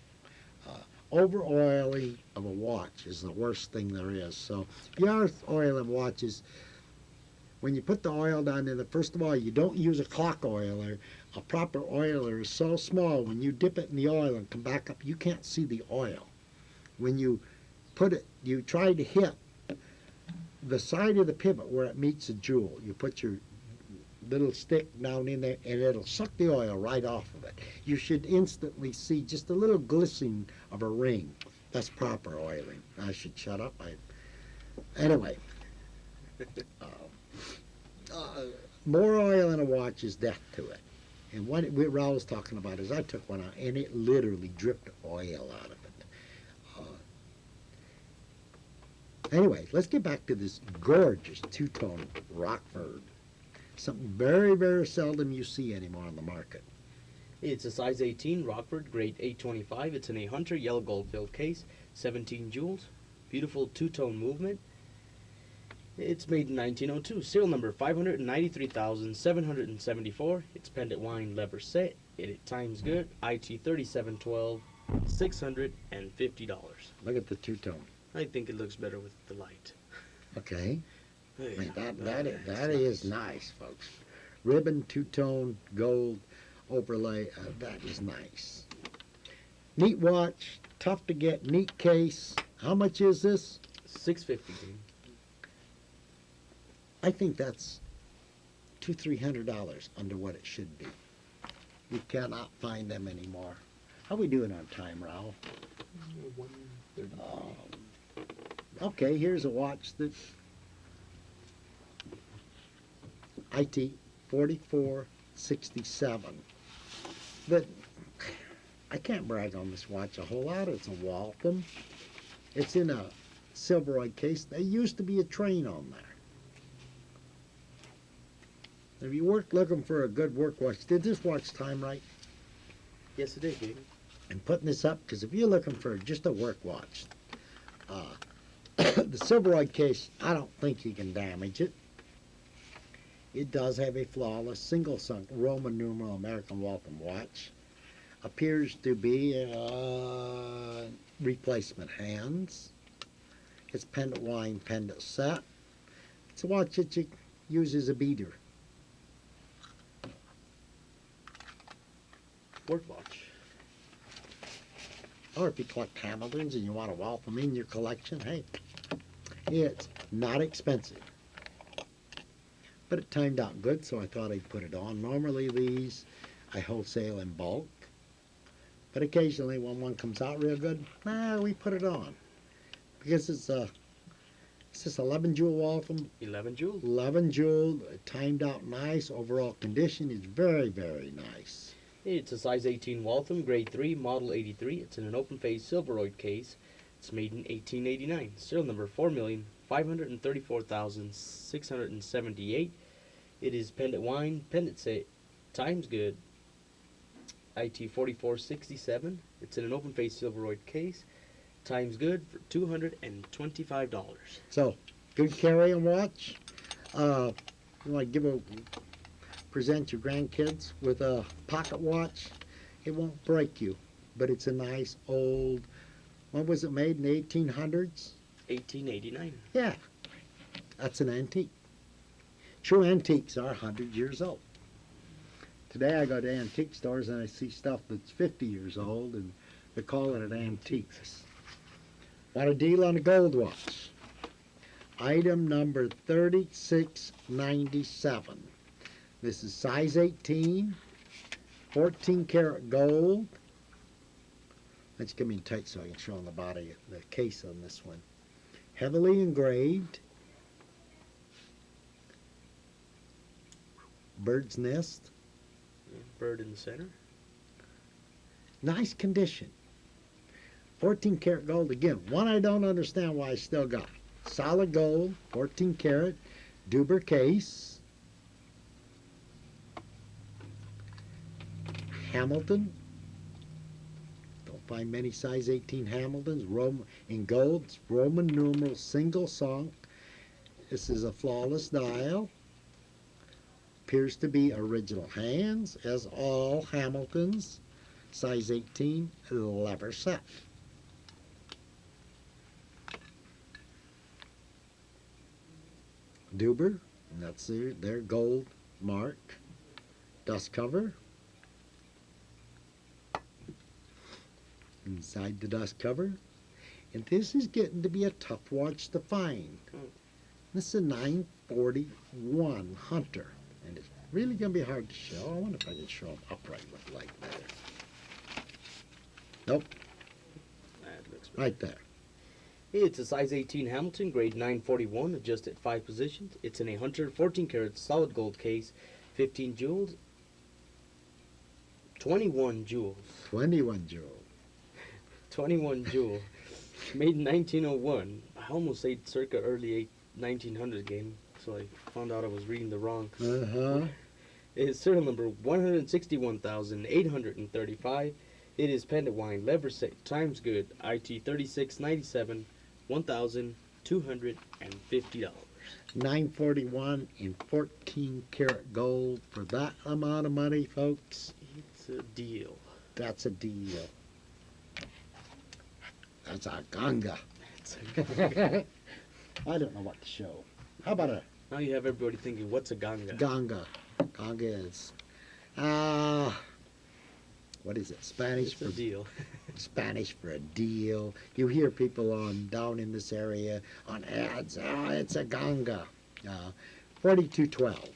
Over oiling of a watch is the worst thing there is. So if you are oiling watches, when you put the oil down in there, first of all, you don't use a clock oiler. A proper oiler is so small, when you dip it in the oil and come back up, you can't see the oil. When you put it, you try to hit the side of the pivot where it meets the jewel. You put your little stick down in there and it'll suck the oil right off of it. You should instantly see just a little glistening of a ring. That's proper oiling. I should shut up. Anyway. More oil in a watch is death to it. And what Raul was talking about is I took one out and it literally dripped oil out of it. Anyway, let's get back to this gorgeous two-tone Rockford. Something very, very seldom you see anymore on the market.
It's a size 18 Rockford, grade 825. It's in a Hunter yellow gold filled case, 17 jewels, beautiful two-tone movement. It's made in 1902. Serial number 593,774. It's pendant wine lever set. It times good. IT 3712. $650.
Look at the two-tone.
I think it looks better with the light.
Okay.
Hey,
I mean, that
that's
is nice, folks. Ribbon, two-tone, gold overlay. That is nice. Neat watch, tough to get, neat case. How much is this?
$650.
I think that's $200-300 under what it should be. You cannot find them anymore. How we doing on time, Raul?
130.
Okay, here's a watch that IT 4467. But I can't brag on this watch a whole lot. It's a Waltham. It's in a Silveroid case. There used to be a train on there. If you weren't looking for a good work watch, did this watch time right?
Yes, it is, baby.
I'm putting this up because if you're looking for just a work watch, the Silveroid case, I don't think you can damage it. It does have a flawless single-sunk Roman numeral American Waltham watch. Appears to be replacement hands. It's pendant wine, pendant set. It's a watch that you use as a beater.
Work watch.
Or if you collect Hamiltons and you want to Waltham in your collection, hey, it's not expensive. But it timed out good, so I thought I'd put it on. Normally these I wholesale in bulk. But occasionally when one comes out real good, we put it on. Because it's this 11 jewel Waltham,
11 jewels.
11 jewel, timed out nice. Overall condition is very, very nice.
It's a size 18 Waltham, grade 3, model 83. It's in an open-face Silveroid case. It's made in 1889. Serial number 4,534,678. It is pendant wine, pendant set, times good, IT 4467. It's in an open face Silveroid case. Time's good for $225.
So, good carry-on watch. You want to present your grandkids with a pocket watch. It won't break you, but it's a nice old. When was it made? In the 1800s?
1889.
Yeah, that's an antique. True antiques are 100 years old. Today I go to antique stores and I see stuff that's 50 years old and they're calling it antiques. Want a deal on a gold watch? Item number 3697. This is size 18, 14 karat gold. Let's get me tight so I can show on the body the case on this one. Heavily engraved. Bird's nest.
Bird in the center.
Nice condition. 14 karat gold again. One I don't understand why I still got. Solid gold, 14 karat, Duber case. Hamilton. Don't find many size 18 Hamiltons. In gold, it's Roman numeral single sunk. This is a flawless dial. Appears to be original hands, as all Hamiltons. Size 18, lever set. Duber, and that's their gold mark. Dust cover. Inside the dust cover. And this is getting to be a tough watch to find. This is a 941 Hunter. And it's really going to be hard to show. I wonder if I can show them upright like that. Nope,
That looks
right there.
It's a size 18 Hamilton, grade 941, adjusted 5 positions. It's in a Hunter 14 karat solid gold case, 15 jewels, 21 jewels.
21 jewel.
21 jewel. Made in 1901. I almost said circa early 1900 game, so I found out I was reading the wrong.
Uh-huh.
It's serial number 161,835. It is pendant wine, lever set, times good, IT 3697, $1,250.
941 in 14 karat gold for that amount of money, folks.
It's a deal.
That's a deal. That's a Ganga.
It's
I don't know what to show. How about a
now you have everybody thinking, what's a ganga?
Ganga? Ganga is, what is it? Spanish
It's a
for
deal.
Spanish for a deal. You hear people down in this area on ads. It's a Ganga. 4212.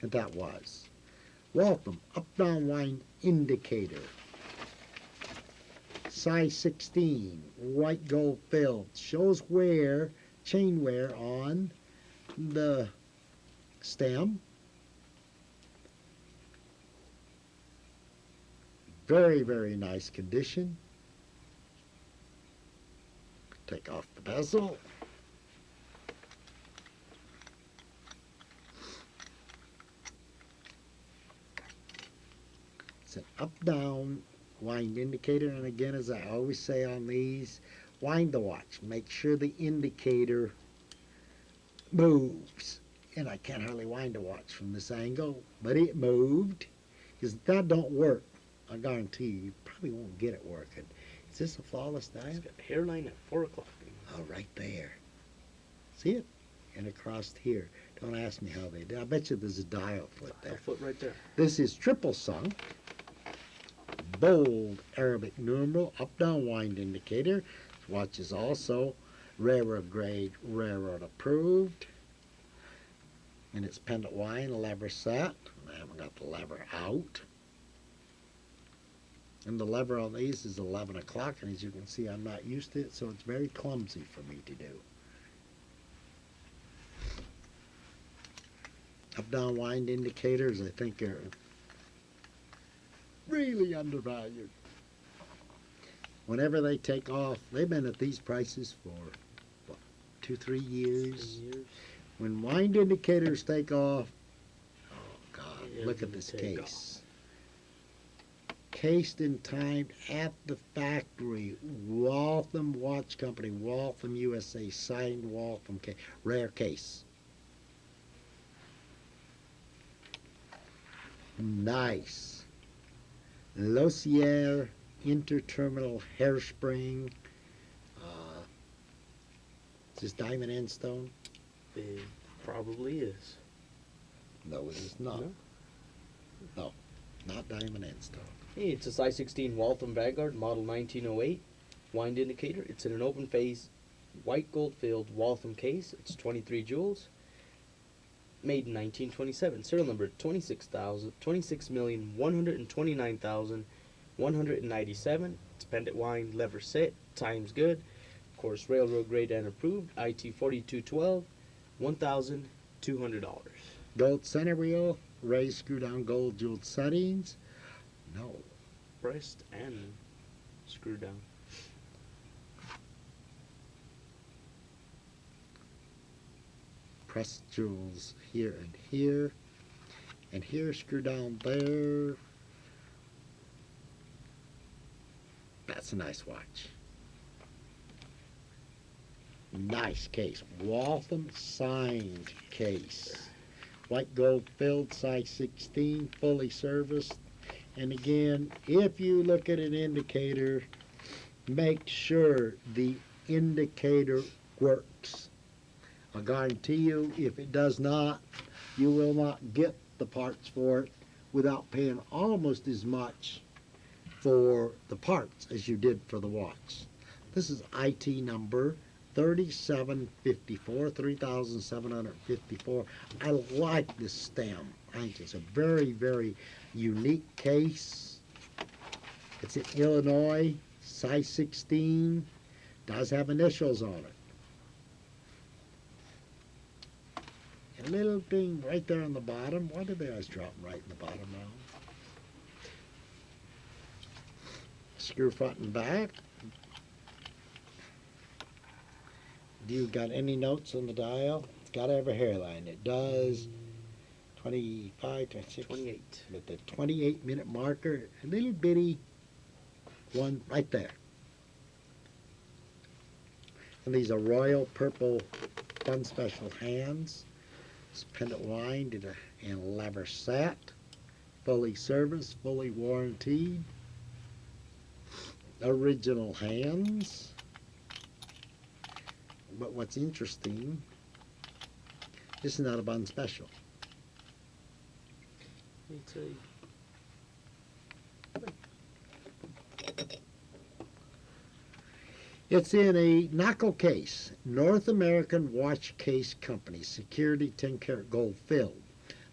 And that was. Welcome. Up down wine indicator. Size 16. White gold filled. Shows wear, chain wear on the stem. Very, very nice condition. Take off the bezel. It's an up-down wind indicator, and again, as I always say on these, wind the watch. Make sure the indicator moves. And I can't hardly wind a watch from this angle, but it moved. Because if that don't work, I guarantee you probably won't get it working. Is this a flawless dial?
It's got a hairline at 4 o'clock.
Oh, right there. See it? And across here. Don't ask me how they did. I bet you there's a dial foot
A
there.
foot right there.
This is triple sunk. Bold Arabic numeral, up-down wind indicator. This watch is also railroad grade, railroad approved. And it's pendant wine, lever set. I haven't got the lever out. And the lever on these is 11 o'clock, and as you can see, I'm not used to it, so it's very clumsy for me to do. Up-down wind indicators, I think, are really undervalued. Whenever they take off, they've been at these prices for, what, 2-3 years?
10 years.
When wind indicators take off, oh God,
Yeah,
look at
they
this
take
case. cased and timed at the factory. Waltham Watch Company, Waltham, USA, signed Waltham case. Rare case. Nice. Lossier interterminal hairspring. Is this diamond and stone?
It probably is.
No, it is not.
No?
Not diamond and stone.
Hey, it's a size 16 Waltham Vanguard, model 1908. Wind indicator. It's in an open face, white gold filled Waltham case. It's 23 jewels. Made in 1927. Serial number 26,129,197. It's pendant wind, lever set, time's good. Of course, railroad grade and approved. IT 4212, $1,200.
Gold center wheel, raised screw down gold jeweled settings. No.
Pressed and screwed down.
Pressed jewels here and here. And here, screw down there. That's a nice watch. Nice case. Waltham signed case. White gold filled, size 16, fully serviced. And again, if you look at an indicator, make sure the indicator works. I guarantee you, if it does not, you will not get the parts for it without paying almost as much for the parts as you did for the watch. This is IT number 3754, 3754. I like this stem. I think it's a very, very unique case. It's in Illinois, size 16, does have initials on it. A little thing right there on the bottom. Why did they always drop them right in the bottom now? Screw front and back. Do you got any notes on the dial? It's got to have a hairline. It does. 25, 26.
28.
With the 28-minute marker, a little bitty one right there. And these are royal purple fun special hands. It's pendant wind and lever set. Fully serviced, fully warranted. Original hands. But what's interesting, this is not a bun special.
It's a
It's in a knuckle case, North American Watch Case Company, security 10-karat gold filled.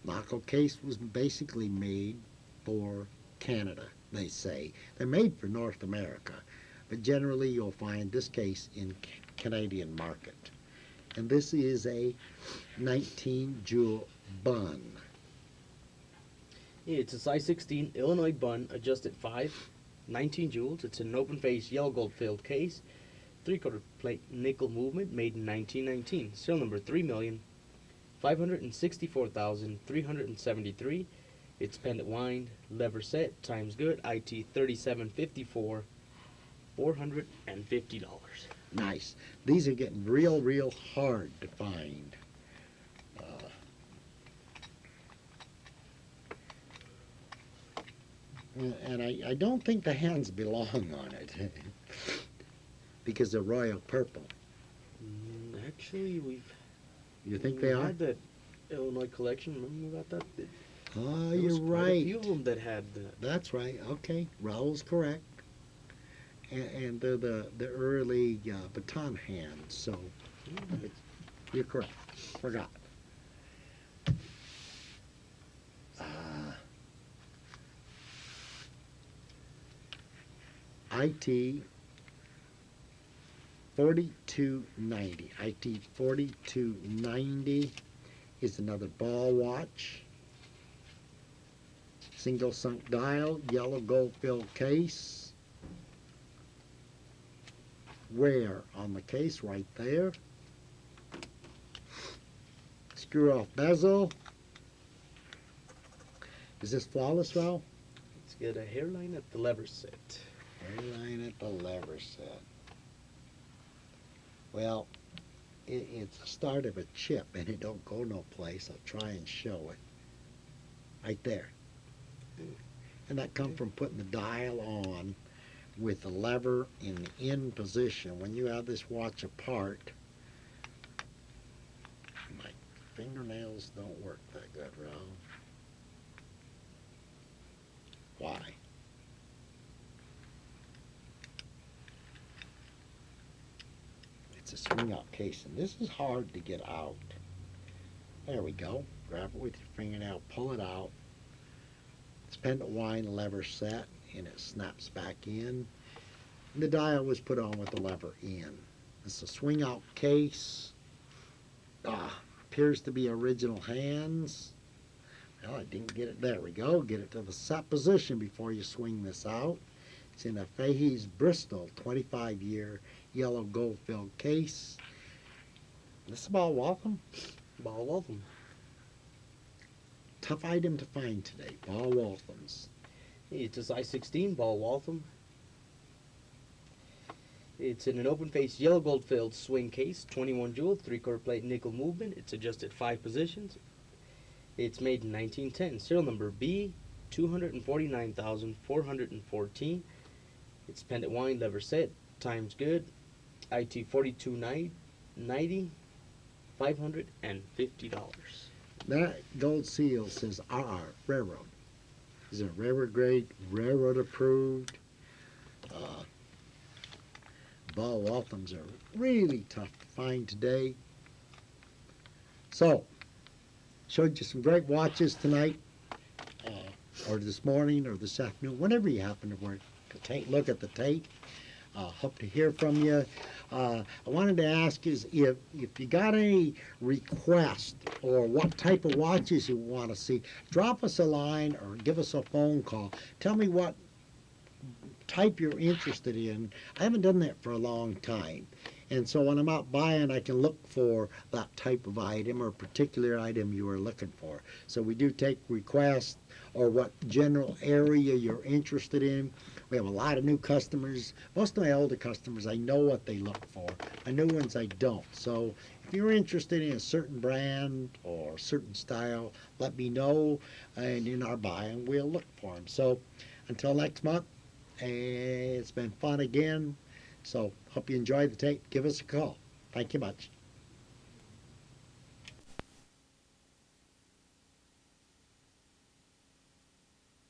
Knuckle case was basically made for Canada, they say. They're made for North America, but generally you'll find this case in Canadian market. And this is a 19 jewel bun.
It's a size 16 Illinois bun, adjusted 5, 19 jewels. It's an open face yellow gold filled case, 3/4 plate nickel movement, made in 1919. Serial number 3,564,373. It's pendant wind, lever set, time's good. IT 3754, $450.
Nice. These are getting real, real hard to find. And I don't think the hands belong on it because they're royal purple.
Actually,
You think
we
they are?
had that Illinois collection. Remember about that?
Oh,
There was
you're
quite a few
right.
of them that had that.
That's right. Okay, Raoul's correct. And they're the early baton hands, so you're correct. Forgot. IT 4290. IT 4290 is another ball watch. Single sunk dial, yellow gold filled case. Wear on the case right there. Screw off bezel. Is this flawless, Val?
It's Got a hairline at the lever set.
Hairline at the lever set. Well, it's the start of a chip, and it don't go no place. I'll try and show it. Right there. And that come from putting the dial on with the lever in the in position. When you have this watch apart, my fingernails don't work that good, Rob. Why? It's a swing out casing. This is hard to get out. There we go. Grab it with your fingernail, pull it out. It's pendant wine lever set, and it snaps back in. And the dial was put on with the lever in. It's a swing out case. Appears to be original hands. Well, I didn't get it. There we go. Get it to the set position before you swing this out. It's in a Fahey's Bristol 25-year yellow gold-filled case. This is Ball Waltham.
Ball Waltham.
Tough item to find today. Ball Walthams.
It's a size 16 Ball Waltham. It's in an open-face yellow gold-filled swing case, 21 jewel, 3/4 plate nickel movement. It's adjusted 5 positions. It's made in 1910. Serial number B 249,414. It's pendant wine lever set. Time's good. IT 4290, $550.
That gold seal says RR, Railroad. Is it railroad grade, railroad approved? Ball Walthams are really tough to find today. So, showed you some great watches tonight, or this morning, or this afternoon, whenever you happen to look at the tape. Hope to hear from you. I wanted to ask is if you got any requests or what type of watches you want to see, drop us a line or give us a phone call. Tell me what type you're interested in. I haven't done that for a long time. And so when I'm out buying, I can look for that type of item or particular item you are looking for. So we do take requests or what general area you're interested in. We have a lot of new customers. Most of my older customers, I know what they look for. My new ones, I don't. So if you're interested in a certain brand or certain style, let me know. And in our buying, we'll look for them. So until next month, it's been fun again. So hope you enjoyed the tape. Give us a call. Thank you much.